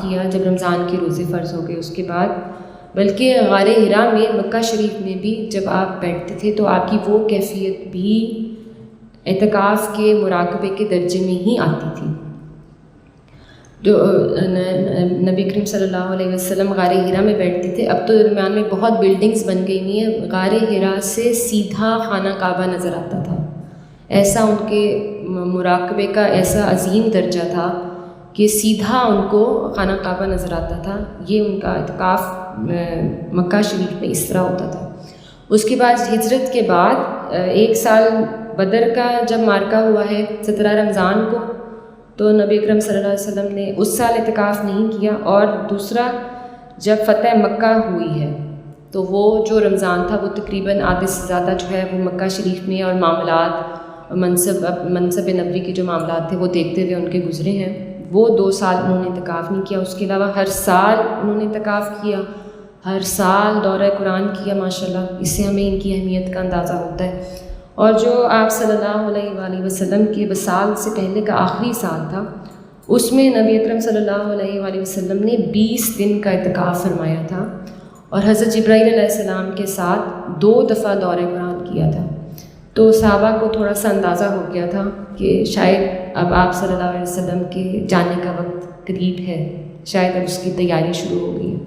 کیا جب رمضان کے روزے فرض ہو گئے اس کے بعد، بلکہ غار حرا میں، مکہ شریف میں بھی جب آپ بیٹھتے تھے تو آپ کی وہ کیفیت بھی اعتکاف کے مراقبے کے درجے میں ہی آتی تھی۔ جو نبی کریم صلی اللہ علیہ وسلم غار حرا میں بیٹھتے تھے، اب تو درمیان میں بہت بلڈنگز بن گئی ہوئی ہیں، غار حرا سے سیدھا خانہ کعبہ نظر آتا تھا۔ ایسا ان کے مراقبے کا ایسا عظیم درجہ تھا کہ سیدھا ان کو خانہ کعبہ نظر آتا تھا۔ یہ ان کا اعتکاف مکہ شریف میں اس طرح ہوتا تھا۔ اس کے بعد ہجرت کے بعد 1 سال بدر کا جب مارکہ ہوا ہے 17 رمضان کو، تو نبی اکرم صلی اللہ علیہ وسلم نے اس سال اعتکاف نہیں کیا، اور دوسرا جب فتح مکہ ہوئی ہے تو وہ جو رمضان تھا وہ تقریباً آدھے سے زیادہ جو ہے وہ مکہ شریف میں اور معاملات منصب نبوی کے جو معاملات تھے وہ دیکھتے ہوئے ان کے گزرے ہیں۔ وہ 2 سال انہوں نے اعتکاف نہیں کیا، اس کے علاوہ ہر سال انہوں نے اعتکاف کیا، ہر سال دورہ قرآن کیا ماشاءاللہ۔ اس سے ہمیں ان کی اہمیت کا اندازہ ہوتا ہے۔ اور جو آپ صلی اللہ علیہ وآلہ وسلم کے وصال سے پہلے کا آخری سال تھا، اس میں نبی اکرم صلی اللہ علیہ وآلہ وسلم نے 20 دن کا اعتکاف فرمایا تھا، اور حضرت جبرائیل علیہ السلام کے ساتھ 2 دفعہ دورہ قرآن کیا تھا۔ تو صحابہ کو تھوڑا سا اندازہ ہو گیا تھا کہ شاید اب آپ صلی اللہ علیہ وسلم کے جانے کا وقت قریب ہے، شاید اب اس کی تیاری شروع ہو گئی ہے۔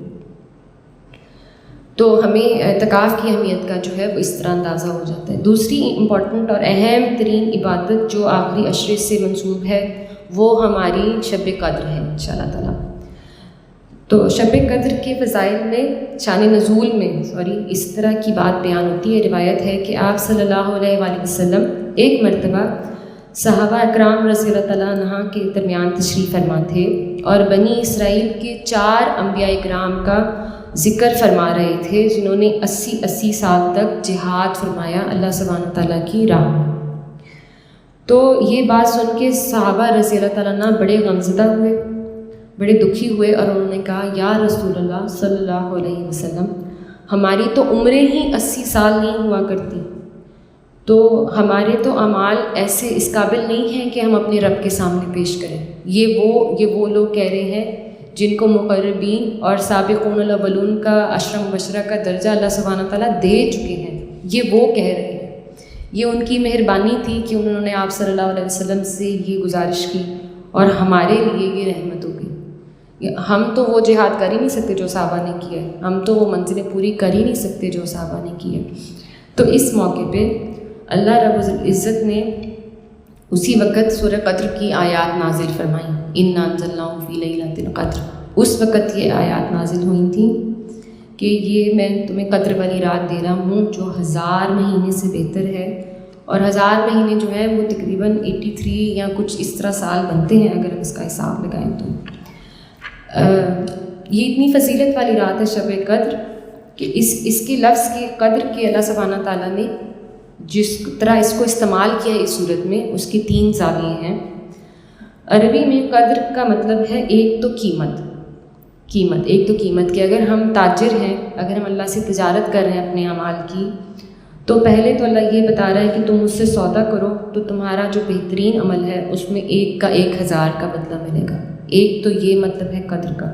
تو ہمیں اعتکاف کی اہمیت کا جو ہے وہ اس طرح اندازہ ہو جاتا ہے۔ دوسری امپورٹنٹ اور اہم ترین عبادت جو آخری عشرے سے منسوب ہے وہ ہماری شب قدر ہے انشاءاللہ تعالیٰ۔ تو شب قدر کے فضائل میں شان نزول میں اس طرح کی بات بیان ہوتی ہے، روایت ہے کہ آپ صلی اللہ علیہ وآلہ وسلم ایک مرتبہ صحابہ اکرام رضی اللہ تعالیٰ عنہ کے درمیان تشریف فرما تھے، اور بنی اسرائیل کے 4 انبیاء اکرام کا ذکر فرما رہے تھے جنہوں نے 80 سال تک جہاد فرمایا اللہ سبحانہ تعالیٰ کی راہ میں۔ تو یہ بات سن کے صحابہ رضی اللہ تعالیٰ عنہ بڑے غمزدہ ہوئے، بڑے دکھی ہوئے، اور انہوں نے کہا یا رسول اللہ صلی اللہ علیہ وسلم، ہماری تو عمریں ہی 80 سال نہیں ہوا کرتی، تو ہمارے تو اعمال ایسے اس قابل نہیں ہیں کہ ہم اپنے رب کے سامنے پیش کریں۔ یہ وہ لوگ کہہ رہے ہیں جن کو مقربین اور سابقون الاولون کا عشرہ مبشرہ کا درجہ اللہ سبحانہ تعالیٰ دے چکے ہیں، یہ وہ کہہ رہے ہیں۔ یہ ان کی مہربانی تھی کہ انہوں نے آپ صلی اللہ علیہ وسلم سے یہ گزارش کی، اور ہمارے لیے یہ رحمت ہو گئی۔ ہم تو وہ جہاد کر ہی نہیں سکتے جو صحابہ نے کیا ہے، ہم تو وہ منزلیں پوری کر ہی نہیں سکتے جو صحابہ نے کی ہے۔ تو اس موقع پہ اللہ رب العزت نے اسی وقت سورہ قدر کی آیات نازل فرمائیں، اِنَّا أَنزَلْنَاهُ فِي لَيْلَةِ الْقَدْرِ۔ اس وقت یہ آیات نازل ہوئی تھیں کہ یہ میں تمہیں قدر والی رات دے رہا ہوں جو 1000 مہینے سے بہتر ہے، اور 1000 مہینے جو ہیں وہ تقریباً 83 یا کچھ اس طرح سال بنتے ہیں اگر ہم اس کا حساب لگائیں تو۔ یہ اتنی فضیلت والی رات ہے شب قدر کہ اس کے لفظ کی قدر کے اللہ سبحانہ تعالیٰ نے جس طرح اس کو استعمال کیا ہے اس صورت میں، اس کی 3 زاویے ہیں۔ عربی میں قدر کا مطلب ہے ایک تو قیمت کہ اگر ہم تاجر ہیں، اگر ہم اللہ سے تجارت کر رہے ہیں اپنے اعمال کی، تو پہلے تو اللہ یہ بتا رہا ہے کہ تم مجھ سے سودا کرو تو تمہارا جو بہترین عمل ہے اس میں 1 کا 1000 کا بدلہ ملے گا۔ ایک تو یہ مطلب ہے قدر کا۔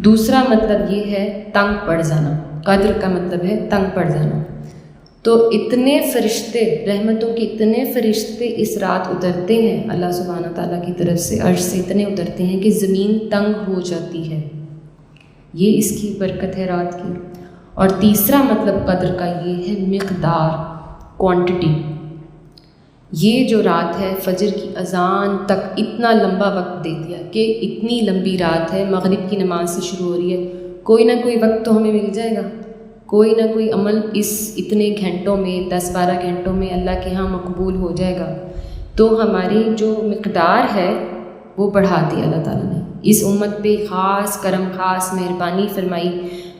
دوسرا مطلب یہ ہے تنگ پڑ جانا، قدر کا مطلب ہے تنگ پڑ جانا۔ تو اتنے فرشتے، رحمتوں کے اتنے فرشتے اس رات اترتے ہیں اللہ سبحانہ تعالیٰ کی طرف سے، عرش سے اتنے اترتے ہیں کہ زمین تنگ ہو جاتی ہے۔ یہ اس کی برکت ہے رات کی۔ اور تیسرا مطلب قدر کا یہ ہے مقدار، کوانٹٹی۔ یہ جو رات ہے فجر کی اذان تک اتنا لمبا وقت دے دیا کہ اتنی لمبی رات ہے، مغرب کی نماز سے شروع ہو رہی ہے، کوئی نہ کوئی وقت تو ہمیں مل جائے گا، کوئی نہ کوئی عمل اس اتنے گھنٹوں میں 10-12 گھنٹوں میں اللہ کے ہاں مقبول ہو جائے گا۔ تو ہماری جو مقدار ہے وہ بڑھا دی اللہ تعالیٰ نے، اس امت پہ خاص کرم، خاص مہربانی فرمائی۔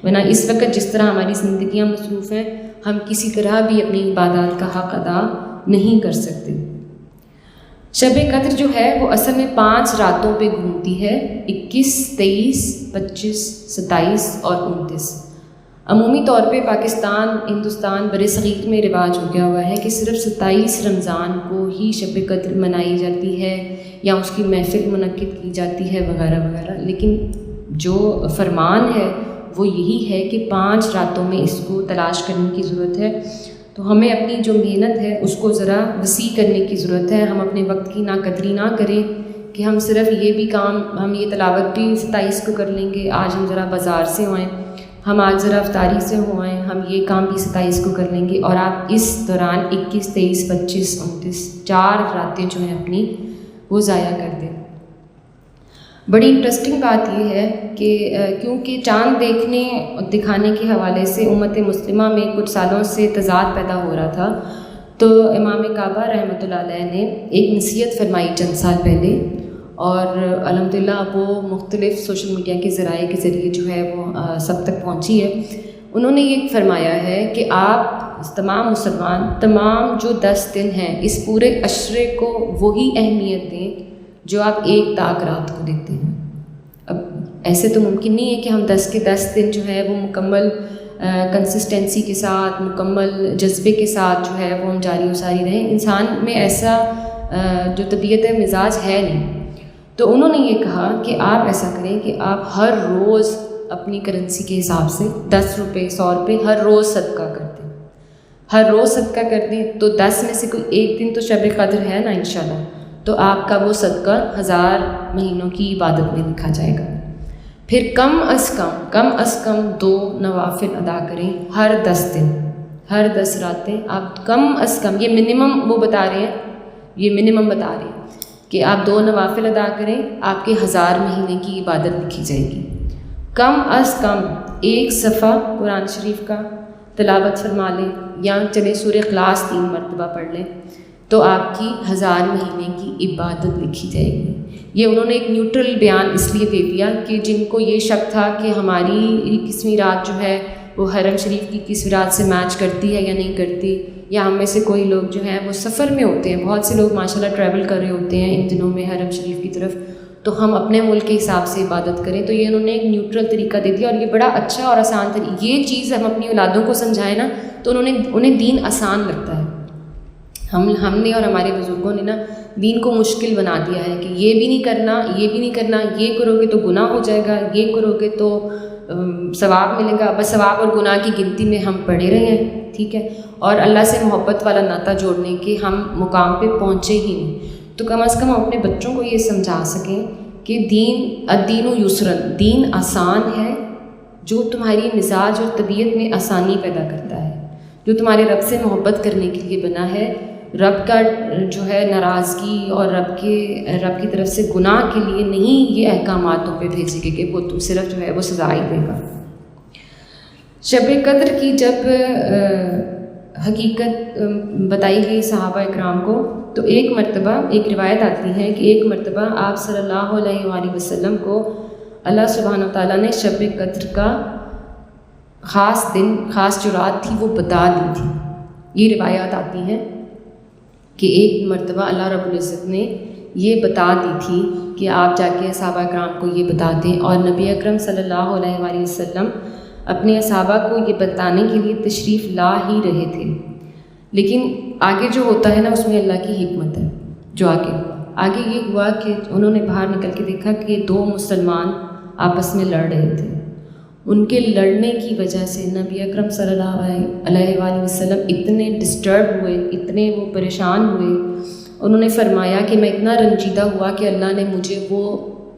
ورنہ اس وقت جس طرح ہماری زندگیاں مصروف ہیں، ہم کسی طرح بھی اپنی عبادات کا حق ادا نہیں کر سکتے۔ شب قدر جو ہے وہ اصل میں 5 راتوں پہ گھومتی ہے، 21، 23، 25، 27 اور 29۔ عمومی طور پہ پاکستان، ہندوستان، بر صغیر میں رواج ہو گیا ہوا ہے کہ صرف 27 رمضان کو ہی شب قدر منائی جاتی ہے یا اس کی محفل منعقد کی جاتی ہے وغیرہ وغیرہ، لیکن جو فرمان ہے وہ یہی ہے کہ 5 راتوں میں اس کو تلاش کرنے کی ضرورت ہے۔ تو ہمیں اپنی جو محنت ہے اس کو ذرا وسیع کرنے کی ضرورت ہے۔ ہم اپنے وقت کی ناقدری نہ کریں کہ ہم صرف یہ بھی کام، ہم یہ تلاوت بھی 27 کو کر لیں گے، آج ہم ذرا بازار سے ہوئیں، ہم آج ذرا افطاری سے ہوئیں، ہم یہ کام بھی 27 کو کر لیں گے، اور آپ اس دوران 21، 23، 25، 29 4 راتیں جو ہیں اپنی وہ ضائع کر دیں۔ بڑی انٹرسٹنگ بات یہ ہے کہ کیونکہ چاند دکھانے کے حوالے سے امت مسلمہ میں کچھ سالوں سے تضاد پیدا ہو رہا تھا، تو امام کعبہ رحمۃ اللہ علیہ نے ایک نصیحت فرمائی چند سال پہلے، اور الحمدللہ وہ مختلف سوشل میڈیا کے ذرائع کے ذریعے جو ہے وہ سب تک پہنچی ہے۔ انہوں نے یہ فرمایا ہے کہ آپ تمام مسلمان تمام جو 10 دن ہیں اس پورے عشرے کو وہی اہمیت دیں جو آپ 1 تاک رات کو دیتے ہیں۔ اب ایسے تو ممکن نہیں ہے کہ ہم 10 کے 10 دن جو ہے وہ مکمل کنسسٹنسی کے ساتھ، مکمل جذبے کے ساتھ جو ہے وہ ہم جاری و ساری رہیں، انسان میں ایسا جو طبیعت مزاج ہے نہیں۔ تو انہوں نے یہ کہا کہ آپ ایسا کریں کہ آپ ہر روز اپنی کرنسی کے حساب سے 10 روپے، 100 روپے ہر روز صدقہ کر دیں، ہر روز صدقہ کر دیں۔ تو 10 میں سے کوئی ایک دن تو شب قدر ہے نا انشاءاللہ، تو آپ کا وہ صدقہ 1000 مہینوں کی عبادت میں لکھا جائے گا۔ پھر کم از کم 2 نوافل ادا کریں ہر 10 دن، ہر 10 راتیں آپ کم از کم، یہ منیمم وہ بتا رہے ہیں، یہ منیمم بتا رہے ہیں کہ آپ 2 نوافل ادا کریں، آپ کے 1000 مہینے کی عبادت لکھی جائے گی۔ کم از کم 1 صفحہ قرآن شریف کا تلاوت فرما لیں، یا چلے سورہ اخلاص 3 مرتبہ پڑھ لیں، تو آپ کی 1000 مہینے کی عبادت لکھی جائے گی۔ یہ انہوں نے ایک نیوٹرل بیان اس لیے دے دیا کہ جن کو یہ شک تھا کہ ہماری 21ویں رات جو ہے وہ حرم شریف کی 21ویں رات سے میچ کرتی ہے یا نہیں کرتی، یا ہم میں سے کوئی لوگ جو ہیں وہ سفر میں ہوتے ہیں، بہت سے لوگ ماشاءاللہ ٹریول کر رہے ہوتے ہیں ان دنوں میں حرم شریف کی طرف، تو ہم اپنے ملک کے حساب سے عبادت کریں۔ تو یہ انہوں نے ایک نیوٹرل طریقہ دے دیا، اور یہ بڑا اچھا اور آسان طریقہ، یہ چیز ہم اپنی اولادوں کو سمجھائیں نا تو انہیں دین آسان لگتا ہے۔ ہم نے اور ہمارے بزرگوں نے نا دین کو مشکل بنا دیا ہے کہ یہ بھی نہیں کرنا، یہ بھی نہیں کرنا، یہ کرو گے تو گناہ ہو جائے گا، یہ کرو گے تو ثواب ملے گا۔ بس ثواب اور گناہ کی گنتی میں ہم پڑے رہے ہیں، ٹھیک ہے، اور اللہ سے محبت والا ناطہ جوڑنے کے ہم مقام پہ پہنچے ہی نہیں۔ تو کم از کم اپنے بچوں کو یہ سمجھا سکیں کہ الدین یسرن، دین آسان ہے، جو تمہاری مزاج اور طبیعت میں آسانی پیدا کرتا ہے، جو تمہارے رب سے محبت کرنے کے لیے بنا ہے۔ رب کا جو ہے ناراضگی اور رب کی طرف سے گناہ کے لیے نہیں یہ احکاماتوں پہ بھیجے گے کہ وہ تو صرف جو ہے وہ سزا ہی دے گا۔ شب قدر کی جب حقیقت بتائی گئی صحابہ اکرام کو، تو ایک مرتبہ ایک روایت آتی ہے کہ ایک مرتبہ آپ صلی اللہ علیہ وآلہ وسلم کو اللہ سبحانہ وتعالیٰ نے شب قدر کا خاص دن، خاص جو رات تھی وہ بتا دی تھی۔ یہ روایات آتی ہیں کہ ایک مرتبہ اللہ رب العزت نے یہ بتا دی تھی کہ آپ جا کے صحابہ اکرام کو یہ بتا دیں، اور نبی اکرم صلی اللہ علیہ وآلہ وسلم اپنے صحابہ کو یہ بتانے کے لیے تشریف لا ہی رہے تھے۔ لیکن آگے جو ہوتا ہے نا اس میں اللہ کی حکمت ہے۔ جو آگے یہ ہوا کہ انہوں نے باہر نکل کے دیکھا کہ دو مسلمان آپس میں لڑ رہے تھے۔ ان کے لڑنے کی وجہ سے نبی اکرم صلی اللہ علیہ وآلہ وسلم اتنے ڈسٹرب ہوئے، اتنے وہ پریشان ہوئے، انہوں نے فرمایا کہ میں اتنا رنجیدہ ہوا کہ اللہ نے مجھے وہ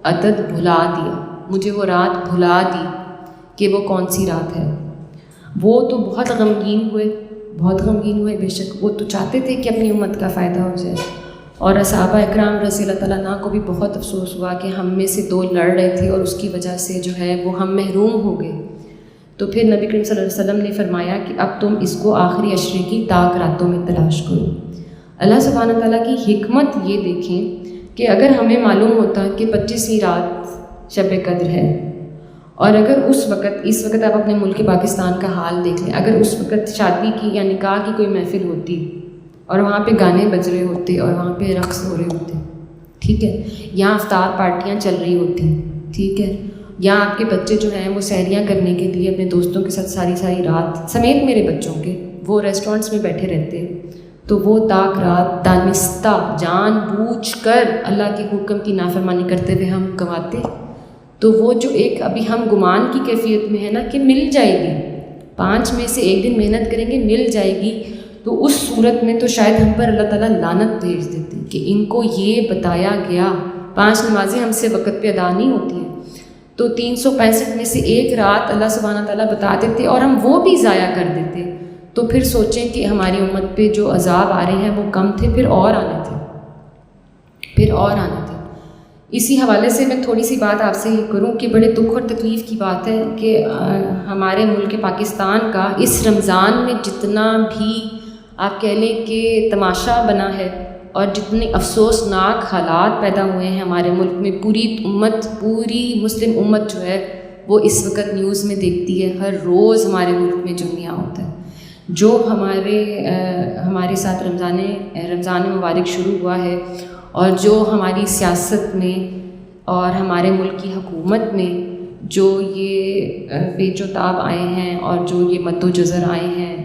عدد بھلا دیا، مجھے وہ رات بھلا دی کہ وہ کون سی رات ہے۔ وہ تو بہت غمگین ہوئے، بے شک وہ تو چاہتے تھے کہ اپنی امت کا فائدہ ہو جائے، اور صحابہ اکرام رضی اللہ تعالیٰ عنہ کو بھی بہت افسوس ہوا کہ ہم میں سے دو لڑ رہے تھے اور اس کی وجہ سے جو ہے وہ ہم محروم ہو گئے۔ تو پھر نبی کریم صلی اللہ علیہ وسلم نے فرمایا کہ اب تم اس کو آخری عشرے کی تاک راتوں میں تلاش کرو۔ اللہ سبحانہ تعالیٰ کی حکمت یہ دیکھیں کہ اگر ہمیں معلوم ہوتا کہ 25ویں رات شب قدر ہے، اور اگر اس وقت آپ اپنے ملک پاکستان کا حال دیکھ لیں، اگر اس وقت شادی کی یا نکاح کی کوئی محفل ہوتی اور وہاں پہ گانے بج رہے ہوتے اور وہاں پہ رقص ہو رہے ہوتے، ٹھیک ہے، یہاں افطار پارٹیاں چل رہی ہوتی، ٹھیک ہے، یہاں آپ کے بچے جو ہیں وہ سحریاں کرنے کے لیے اپنے دوستوں کے ساتھ ساری رات سمیت میرے بچوں کے وہ ریسٹورنٹس میں بیٹھے رہتے، تو وہ تاک رات دانستہ جان بوجھ کر اللہ کے حکم کی نافرمانی کرتے ہوئے ہم گنواتے، تو وہ جو ایک ابھی ہم گمان کی کیفیت میں ہے نا کہ مل جائے گی، 5 میں سے ایک دن محنت کریں گے مل جائے گی، تو اس صورت میں تو شاید ہم پر اللہ تعالیٰ لعنت بھیج دیتے کہ ان کو یہ بتایا گیا 5 نمازیں ہم سے وقت پہ ادا نہیں ہوتی ہیں، تو 365 میں سے ایک رات اللہ سبحانہ تعالیٰ بتا دیتے اور ہم وہ بھی ضائع کر دیتے، تو پھر سوچیں کہ ہماری امت پہ جو عذاب آ رہے ہیں وہ کم تھے، پھر اور آنے تھے۔ اسی حوالے سے میں تھوڑی سی بات آپ سے یہ کروں کہ بڑے دکھ اور تکلیف کی بات ہے کہ ہمارے ملک پاکستان کا اس رمضان میں جتنا بھی آپ کہہ لیں کہ تماشا بنا ہے اور جتنے افسوسناک حالات پیدا ہوئے ہیں ہمارے ملک میں، پوری مسلم امت جو ہے وہ اس وقت نیوز میں دیکھتی ہے، ہر روز ہمارے ملک میں جمعہ ہوتا ہے۔ جو ہمارے ساتھ رمضان مبارک شروع ہوا ہے، اور جو ہماری سیاست میں اور ہمارے ملک کی حکومت میں جو یہ پیچ و تاب آئے ہیں اور جو یہ مد و جزر آئے ہیں،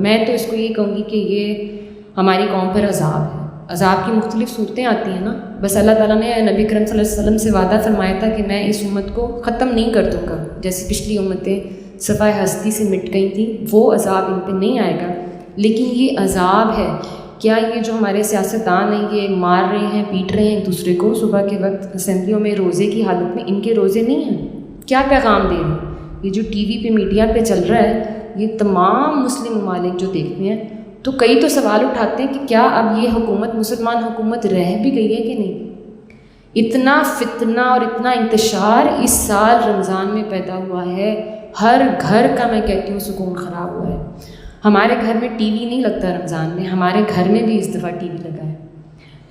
میں تو اس کو یہ کہوں گی کہ یہ ہماری قوم پر عذاب ہے۔ عذاب کی مختلف صورتیں آتی ہیں نا، بس اللہ تعالیٰ نے نبی کریم صلی اللہ علیہ وسلم سے وعدہ فرمایا تھا کہ میں اس امت کو ختم نہیں کر دوں گا، جیسے پچھلی امتیں صفائے ہستی سے مٹ گئی تھیں، وہ عذاب ان پہ نہیں آئے گا، لیکن یہ عذاب ہے۔ کیا یہ جو ہمارے سیاستدان ہیں یہ مار رہے ہیں، پیٹ رہے ہیں ایک دوسرے کو صبح کے وقت اسمبلیوں میں روزے کی حالت میں، ان کے روزے نہیں ہیں؟ کیا پیغام دے رہے ہیں؟ یہ جو ٹی وی پہ میڈیا پہ چل رہا ہے، یہ تمام مسلم ممالک جو دیکھتے ہیں تو کئی تو سوال اٹھاتے ہیں کہ کیا اب یہ حکومت مسلمان حکومت رہ بھی گئی ہے کہ نہیں؟ اتنا فتنہ اور اتنا انتشار اس سال رمضان میں پیدا ہوا ہے، ہر گھر کا میں کہتی ہوں سکون خراب ہوا ہے۔ ہمارے گھر میں ٹی وی نہیں لگتا رمضان میں، ہمارے گھر میں بھی اس دفعہ ٹی وی لگا ہے۔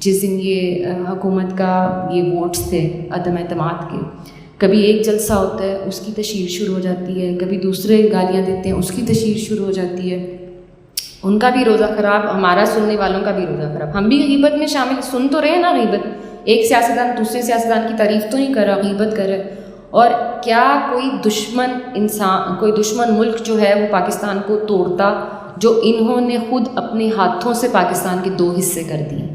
جس دن یہ حکومت کا یہ ووٹس تھے عدم اعتماد کے، کبھی ایک جلسہ ہوتا ہے اس کی تشہیر شروع ہو جاتی ہے، کبھی دوسرے گالیاں دیتے ہیں اس کی تشہیر شروع ہو جاتی ہے، ان کا بھی روزہ خراب، ہمارا سننے والوں کا بھی روزہ خراب۔ ہم بھی غیبت میں شامل، سن تو رہے ہیں نا غیبت، ایک سیاستدان دوسرے سیاستدان کی تعریف تو نہیں کر رہا، غیبت کر رہا ہے۔ اور کیا کوئی دشمن ملک جو ہے وہ پاکستان کو توڑتا، جو انہوں نے خود اپنے ہاتھوں سے پاکستان کے 2 حصے کر دیے۔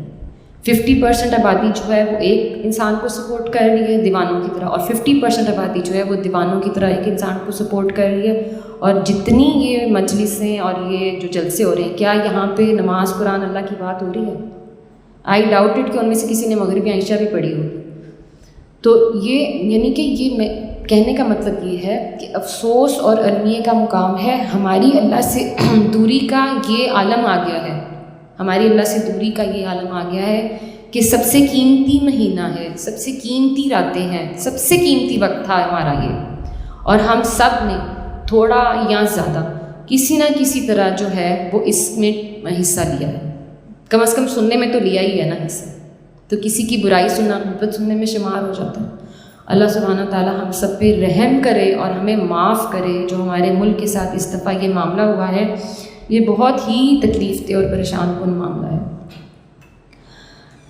50% آبادی جو ہے وہ ایک انسان کو سپورٹ کر رہی ہے دیوانوں کی طرح، اور 50% آبادی جو ہے وہ دیوانوں کی طرح ایک انسان کو سپورٹ کر رہی ہے۔ اور جتنی یہ مجلسیں اور یہ جو جلسے ہو رہے ہیں، کیا یہاں پہ نماز قرآن اللہ کی بات ہو رہی ہے؟ آئی ڈاؤٹ اٹ کہ ان میں سے کسی نے مغربی عائشہ بھی پڑھی ہوگی۔ تو یہ یعنی کہ یہ میں کہنے کا مطلب یہ ہے کہ افسوس اور المیہ کا مقام ہے، ہماری اللہ سے دوری کا یہ عالم آ گیا ہے، ہماری اللہ سے دوری کا یہ عالم آ گیا ہے کہ سب سے قیمتی مہینہ ہے، سب سے قیمتی راتیں ہیں، سب سے قیمتی وقت تھا ہمارا یہ، اور ہم سب نے تھوڑا یا زیادہ کسی نہ کسی طرح جو ہے وہ اس میں حصہ لیا ہے، کم از کم سننے میں تو لیا ہی ہے نا حصہ، تو کسی کی برائی سننا غیبت سننے میں شمار ہو جاتا ہے۔ اللہ سبحانہ تعالیٰ ہم سب پہ رحم کرے اور ہمیں معاف کرے۔ جو ہمارے ملک کے ساتھ اس دفعہ یہ معاملہ ہوا ہے، یہ بہت ہی تکلیف دہ اور پریشان کن معاملہ ہے۔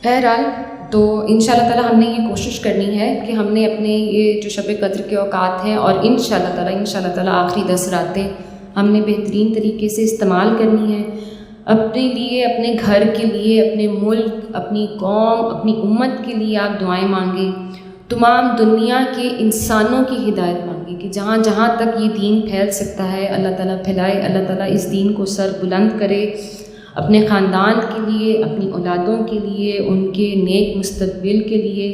بہرحال تو انشاءاللہ تعالیٰ ہم نے یہ کوشش کرنی ہے کہ ہم نے اپنے یہ جو شب قدر کے اوقات ہیں اور انشاءاللہ تعالیٰ آخری 10 راتیں ہم نے بہترین طریقے سے استعمال کرنی ہے، اپنے لیے، اپنے گھر کے لیے، اپنے ملک، اپنی قوم، اپنی امت کے لیے آپ دعائیں مانگیں، تمام دنیا کے انسانوں کی ہدایت مانگیں کہ جہاں جہاں تک یہ دین پھیل سکتا ہے اللہ تعالیٰ پھیلائے، اللہ تعالیٰ اس دین کو سر بلند کرے، اپنے خاندان کے لیے، اپنی اولادوں کے لیے، ان کے نیک مستقبل کے لیے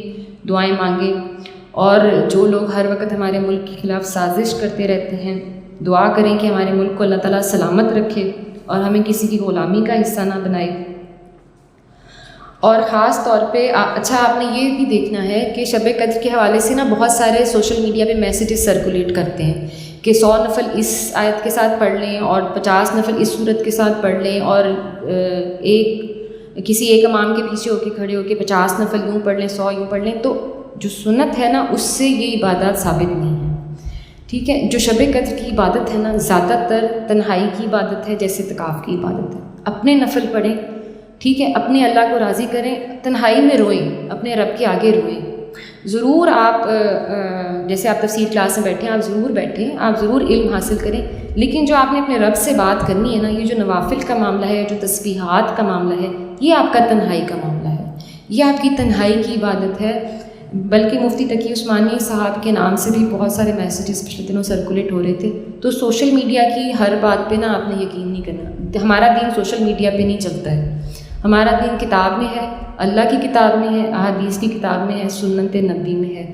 دعائیں مانگیں۔ اور جو لوگ ہر وقت ہمارے ملک کے خلاف سازش کرتے رہتے ہیں، دعا کریں کہ ہمارے ملک کو اللہ تعالیٰ سلامت رکھے اور ہمیں کسی کی غلامی کا حصہ نہ بنائے۔ اور خاص طور پہ آپ نے یہ بھی دیکھنا ہے کہ شب قدر کے حوالے سے نا بہت سارے سوشل میڈیا پہ میسیجز سرکولیٹ کرتے ہیں کہ 100 نفل اس آیت کے ساتھ پڑھ لیں اور 50 نفل اس صورت کے ساتھ پڑھ لیں، اور کسی ایک امام کے پیچھے ہو کے کھڑے ہو کے 50 نفل یوں پڑھ لیں، 100 یوں پڑھ لیں۔ تو جو سنت ہے نا اس سے یہ عبادات ثابت نہیں ہے، ٹھیک ہے۔ جو شب قدر کی عبادت ہے نا زیادہ تر تنہائی کی عبادت ہے، جیسے اعتکاف کی عبادت ہے۔ اپنے نفل پڑھیں، ٹھیک ہے، اپنے اللہ کو راضی کریں، تنہائی میں روئیں، اپنے رب کے آگے روئیں۔ ضرور آپ جیسے آپ تفسیر کلاس میں بیٹھیں، آپ ضرور بیٹھیں، آپ ضرور علم حاصل کریں، لیکن جو آپ نے اپنے رب سے بات کرنی ہے نا، یہ جو نوافل کا معاملہ ہے، جو تسبیحات کا معاملہ ہے، یہ آپ کا تنہائی کا معاملہ ہے، یہ آپ کی تنہائی کی عبادت ہے۔ بلکہ مفتی تقی عثمانی صاحب کے نام سے بھی بہت سارے میسیجز پچھلے دنوں سرکولیٹ ہو رہے تھے۔ تو سوشل میڈیا کی ہر بات پہ نا آپ نے یقین نہیں کرنا، ہمارا دین سوشل میڈیا پہ نہیں چلتا ہے، ہمارا دین کتاب میں ہے، اللہ کی کتاب میں ہے، احادیث کی کتاب میں ہے، سنت نبی میں ہے۔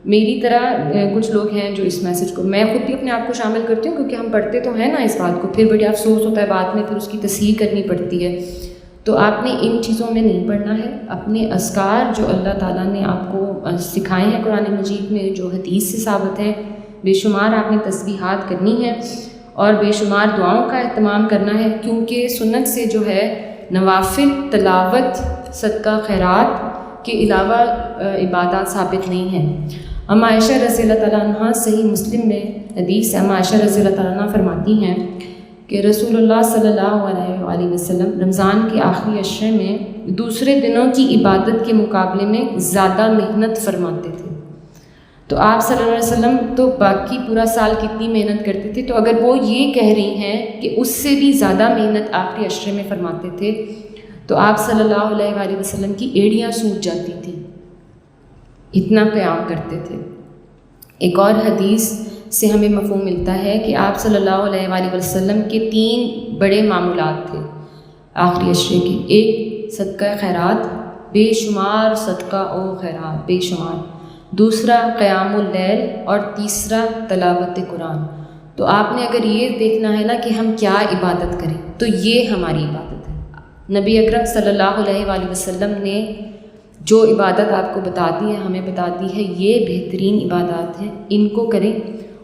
میری طرح کچھ لوگ ہیں جو اس میسج کو، میں خود بھی اپنے آپ کو شامل کرتی ہوں کیونکہ ہم پڑھتے تو ہیں نا اس بات کو، پھر بڑی افسوس ہوتا ہے بعد میں، پھر اس کی تصحیح کرنی پڑتی ہے۔ تو آپ نے ان چیزوں میں نہیں پڑھنا ہے، اپنے اذکار جو اللہ تعالیٰ نے آپ کو سکھائے ہیں قرآن مجید میں، جو حدیث سے ثابت ہے، بے شمار آپ نے تسبیحات کرنی ہے اور بے شمار دعاؤں کا اہتمام کرنا ہے، کیونکہ سنت سے جو ہے نوافل، تلاوت، صدقہ خیرات کے علاوہ عبادات ثابت نہیں ہیں۔ ام عائشہ رضی اللہ تعالیٰ عنہ صحیح مسلم میں حدیث ام عائشہ رضی اللہ تعالیٰ عنہ فرماتی ہیں کہ رسول اللہ صلی اللہ علیہ وآلہ وسلم رمضان کے آخری عشرے میں دوسرے دنوں کی عبادت کے مقابلے میں زیادہ محنت فرماتے تھے۔ تو آپ صلی اللہ علیہ وسلم تو باقی پورا سال کتنی محنت کرتے تھے، تو اگر وہ یہ کہہ رہی ہیں کہ اس سے بھی زیادہ محنت آخری عشرے میں فرماتے تھے، تو آپ صلی اللہ علیہ وآلہ وسلم کی ایڑیاں سوج جاتی تھیں، اتنا قیام کرتے تھے۔ ایک اور حدیث سے ہمیں مفہوم ملتا ہے کہ آپ صلی اللہ علیہ وآلہ وسلم کے 3 بڑے معمولات تھے آخری عشرے کے۔ ایک صدقہ خیرات، بے شمار صدقہ و خیرات، بے شمار۔ دوسرا قیام اللیل، اور تیسرا تلاوت قرآن۔ تو آپ نے اگر یہ دیکھنا ہے نا کہ ہم کیا عبادت کریں، تو یہ ہماری عبادت ہے۔ نبی اکرم صلی اللہ علیہ وآلہ وسلم نے جو عبادت آپ کو بتا دی ہے، ہمیں بتا دی ہے، یہ بہترین عبادات ہیں، ان کو کریں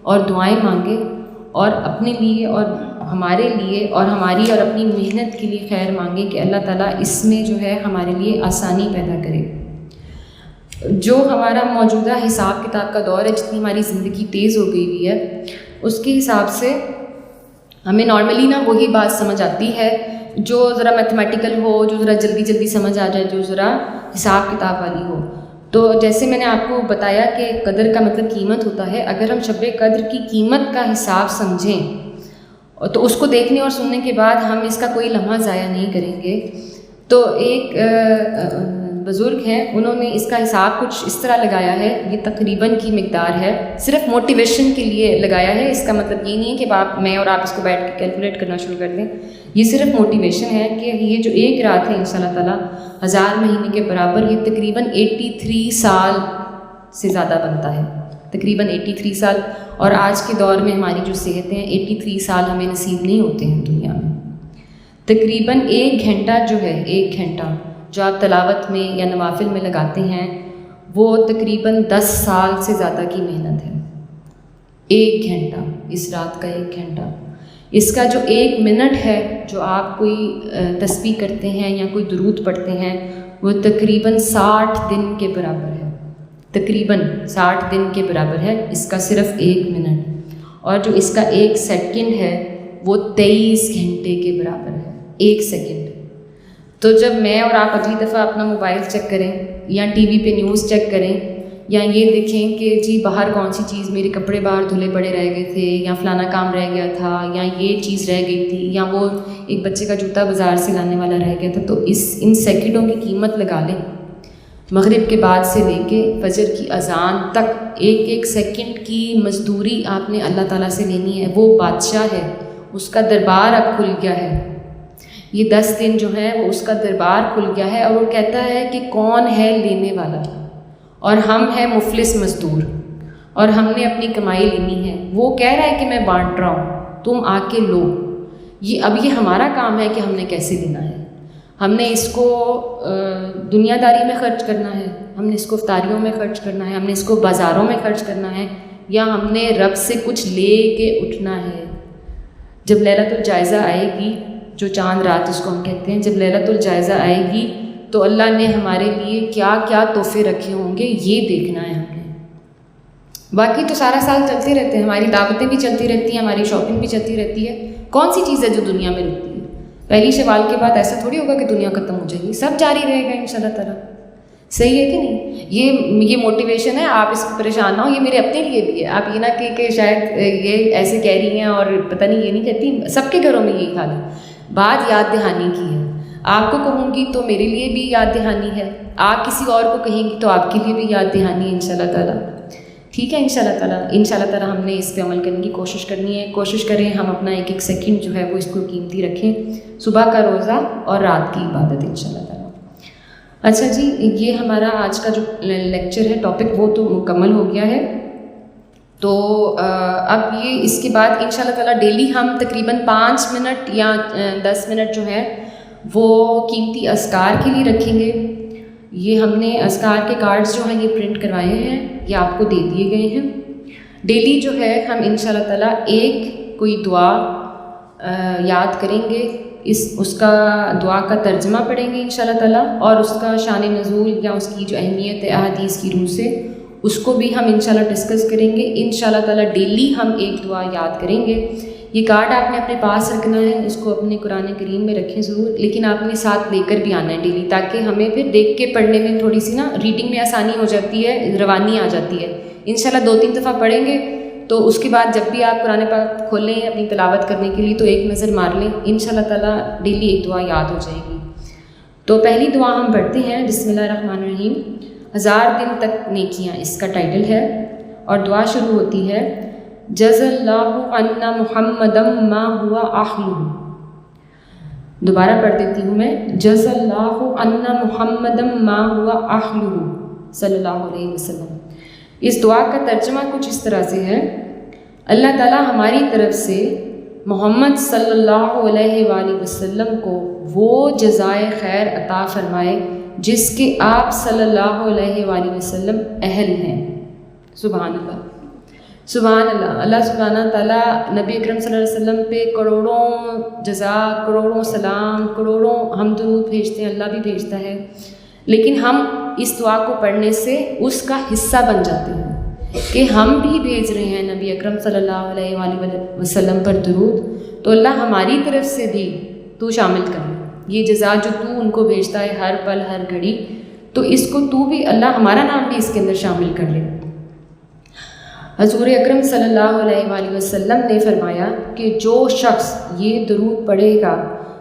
اور دعائیں مانگیں اور اپنے لیے اور ہمارے لیے اور ہماری اور اپنی محنت کے لیے خیر مانگیں کہ اللہ تعالیٰ اس میں جو ہے ہمارے لیے آسانی پیدا کرے۔ جو ہمارا موجودہ حساب کتاب کا دور ہے، جتنی ہماری زندگی تیز ہو گئی ہوئی ہے، اس کے حساب سے ہمیں نارملی نا وہی بات سمجھ آتی ہے جو ذرا میتھمیٹیکل ہو، جو ذرا جلدی جلدی سمجھ آ جائے، جو ذرا حساب کتاب والی ہو۔ تو جیسے میں نے آپ کو بتایا کہ قدر کا مطلب قیمت ہوتا ہے، اگر ہم شب قدر کی قیمت کا حساب سمجھیں تو اس کو دیکھنے اور سننے کے بعد ہم اس کا کوئی لمحہ ضائع نہیں کریں گے۔ تو ایک بزرگ ہیں، انہوں نے اس کا حساب کچھ اس طرح لگایا ہے، یہ تقریباً کی مقدار ہے، صرف موٹیویشن کے لیے لگایا ہے، اس کا مطلب یہ نہیں ہے کہ میں اور آپ اس کو بیٹھ کے کیلکولیٹ کرنا شروع کر دیں، یہ صرف موٹیویشن ہے کہ یہ جو ایک رات ہے انشاءاللہ تعالیٰ 1000 مہینے کے برابر، یہ تقریباً 83 سال سے زیادہ بنتا ہے، تقریباً 83 سال۔ اور آج کے دور میں ہماری جو صحتیں ہیں، 83 سال ہمیں نصیب نہیں ہوتے ہیں دنیا میں۔ تقریباً 1 گھنٹہ جو ہے، 1 گھنٹہ جو آپ تلاوت میں یا نوافل میں لگاتے ہیں، وہ تقریباً 10 سال سے زیادہ کی محنت ہے۔ 1 گھنٹہ، اس رات کا 1 گھنٹہ، اس کا جو 1 منٹ ہے جو آپ کوئی تسبیح کرتے ہیں یا کوئی درود پڑھتے ہیں وہ تقریباً 60 دن کے برابر ہے، تقریباً 60 دن کے برابر ہے اس کا صرف 1 منٹ، اور جو اس کا 1 سیکنڈ ہے وہ 23 گھنٹے کے برابر ہے، 1 سیکنڈ۔ تو جب میں اور آپ اگلی دفعہ اپنا موبائل چیک کریں یا ٹی وی پہ نیوز چیک کریں یا یہ دیکھیں کہ جی باہر کون سی چیز، میرے کپڑے باہر دھلے پڑے رہ گئے تھے، یا فلانا کام رہ گیا تھا، یا یہ چیز رہ گئی تھی، یا وہ ایک بچے کا جوتا بازار سے لانے والا رہ گیا تھا، تو ان سیکنڈوں کی قیمت لگا لیں۔ مغرب کے بعد سے لے کے فجر کی اذان تک 1 سیکنڈ کی مزدوری آپ نے اللہ تعالیٰ سے لینی ہے۔ وہ بادشاہ ہے، اس کا دربار اب کھل گیا ہے۔ یہ 10 دن جو ہے وہ اس کا دربار کھل گیا ہے، اور وہ کہتا ہے کہ کون ہے لینے والا، اور ہم ہیں مفلس مزدور، اور ہم نے اپنی کمائی لینی ہے۔ وہ کہہ رہا ہے کہ میں بانٹ رہا ہوں، تم آ کے لو۔ اب یہ ہمارا کام ہے کہ ہم نے کیسے لینا ہے۔ ہم نے اس کو دنیا داری میں خرچ کرنا ہے، ہم نے اس کو افطاریوں میں خرچ کرنا ہے، ہم نے اس کو بازاروں میں خرچ کرنا ہے، یا ہم نے رب سے کچھ لے کے اٹھنا ہے۔ جب لیلۃ الجائزہ آئے گی، جو چاند رات اس کو ہم کہتے ہیں، جب لیلۃ الجائزہ آئے گی تو اللہ نے ہمارے لیے کیا کیا تحفے رکھے ہوں گے، یہ دیکھنا ہے ہم نے۔ باقی تو سارا سال چلتے رہتے ہیں، ہماری دعوتیں بھی چلتی رہتی ہیں، ہماری شاپنگ بھی چلتی رہتی ہے۔ کون سی چیز ہے جو دنیا میں رکتی ہے؟ پہلی شوال کے بعد ایسا تھوڑی ہوگا کہ دنیا ختم ہو جائے گی، سب جاری رہے گا انشاءاللہ تعالیٰ۔ صحیح ہے کہ نہیں؟ یہ موٹیویشن ہے، آپ اس میں پریشان نہ ہو، یہ میرے اپنے لیے بھی ہے۔ آپ یہ نہ کہ شاید یہ ایسے کہہ رہی ہیں اور پتہ نہیں یہ نہیں کہتی، سب کے گھروں میں یہی حال ہے۔ بات یاد دہانی کی ہے، آپ کو کہوں گی تو میرے لیے بھی یاد دہانی ہے، آپ کسی اور کو کہیں گی تو آپ کے لیے بھی یاد دہانی ہے انشاءاللہ تعالیٰ۔ ٹھیک ہے انشاءاللہ تعالیٰ ہم نے اس پہ عمل کرنے کی کوشش کرنی ہے۔ کوشش کریں ہم اپنا 1 سیکنڈ جو ہے وہ اس کو قیمتی رکھیں، صبح کا روزہ اور رات کی عبادت انشاءاللہ تعالیٰ۔ اچھا جی، یہ ہمارا آج کا جو لیکچر ہے، ٹاپک، وہ تو مکمل ہو گیا ہے۔ تو اب یہ اس کے بعد انشاءاللہ تعالیٰ ڈیلی ہم تقریباً 5 منٹ یا 10 منٹ جو ہے وہ قیمتی اذکار کے لیے رکھیں گے۔ یہ ہم نے اذکار کے کارڈز جو ہیں یہ پرنٹ کروائے ہیں، یہ آپ کو دے دیے گئے ہیں۔ ڈیلی جو ہے ہم انشاءاللہ تعالیٰ ایک کوئی دعا یاد کریں گے، اس کا دعا کا ترجمہ پڑھیں گے انشاءاللہ تعالیٰ، اور اس کا شان نزول یا اس کی جو اہمیت ہے احادیث کی روح سے، اس کو بھی ہم انشاءاللہ ڈسکس کریں گے۔ انشاءاللہ تعالیٰ ڈیلی ہم ایک دعا یاد کریں گے۔ یہ کارڈ آپ نے اپنے پاس رکھنا ہے، اس کو اپنے قرآن کریم میں رکھیں ضرور، لیکن آپ نے ساتھ لے کر بھی آنا ہے ڈیلی، تاکہ ہمیں پھر دیکھ کے پڑھنے میں تھوڑی سی نا ریڈنگ میں آسانی ہو جاتی ہے، روانی آ جاتی ہے۔ انشاءاللہ 2-3 دفعہ پڑھیں گے تو اس کے بعد جب بھی آپ قرآن پاک کھولیں اپنی تلاوت کرنے کے لیے تو ایک نظر مار لیں، انشاءاللہ تعالیٰ ڈیلی ایک دعا یاد ہو جائے گی۔ تو پہلی دعا ہم پڑھتے ہیں، بسم اللہ الرحمن الرحیم۔ 1000 دن تک نیکیاں اس کا ٹائٹل ہے، اور دعا شروع ہوتی ہے جزا اللہ عنا محمدم ما ہوا اہلہ۔ دوبارہ پڑھ دیتی ہوں میں، جزا اللہ عنا محمدم ما ہوا اہلہ صلی اللہ علیہ وسلم۔ اس دعا کا ترجمہ کچھ اس طرح سے ہے، اللہ تعالیٰ ہماری طرف سے محمد صلی اللہ علیہ وآلہ وسلم کو وہ جزائے خیر عطا فرمائے جس کے آپ صلی اللہ علیہ وآلہ وسلم اہل ہیں۔ سبحان اللہ، سبحان اللہ۔ اللہ سبحانہ تعالیٰ نبی اکرم صلی اللہ علیہ وسلم پہ کروڑوں جزا، کروڑوں سلام، کروڑوں حمد درود بھیجتے ہیں، اللہ بھی بھیجتا ہے، لیکن ہم اس دعا کو پڑھنے سے اس کا حصہ بن جاتے ہیں کہ ہم بھی بھیج رہے ہیں نبی اکرم صلی اللہ علیہ وآلہ وسلم پر درود، تو اللہ ہماری طرف سے بھی تو شامل کر لے یہ جزا جو تو ان کو بھیجتا ہے ہر پل ہر گھڑی، تو اس کو تو بھی اللہ ہمارا نام بھی اس کے اندر شامل کر لے۔ حضور اکرم صلی اللہ علیہ وآلہ وسلم نے فرمایا کہ جو شخص یہ درود پڑھے گا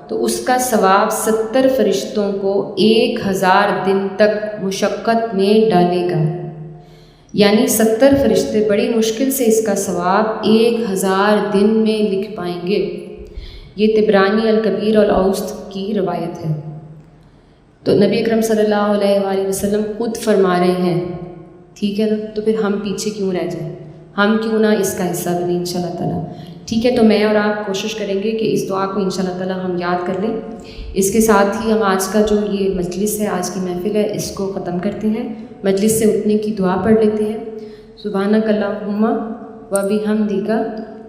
تو اس کا ثواب 70 فرشتوں کو 1000 دن تک مشقت میں ڈالے گا، یعنی 70 فرشتے بڑی مشکل سے اس کا ثواب 1000 دن میں لکھ پائیں گے۔ یہ طبرانی الکبیر الاوسط کی روایت ہے۔ تو نبی اکرم صلی اللہ علیہ وآلہ وسلم خود فرما رہے ہیں، ٹھیک ہے نا، تو پھر ہم پیچھے کیوں رہ جائیں، ہم کیوں نہ اس کا حصہ بنیں انشاءاللہ تعالیٰ۔ ٹھیک ہے، تو میں اور آپ کوشش کریں گے کہ اس دعا کو انشاءاللہ تعالیٰ ہم یاد کر لیں۔ اس کے ساتھ ہی ہم آج کا جو یہ مجلس ہے، آج کی محفل ہے، اس کو ختم کرتے ہیں۔ مجلس سے اٹھنے کی دعا پڑھ لیتے ہیں۔ سبحانک اللہم و بحمدک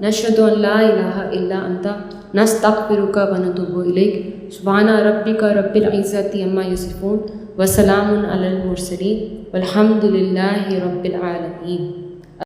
نشهد أن لا إله إلا أنت نستغفرك ونتوب إليك سبحان ربك رب العزة عما يصفون وسلام على المرسلين والحمد لله رب العالمين.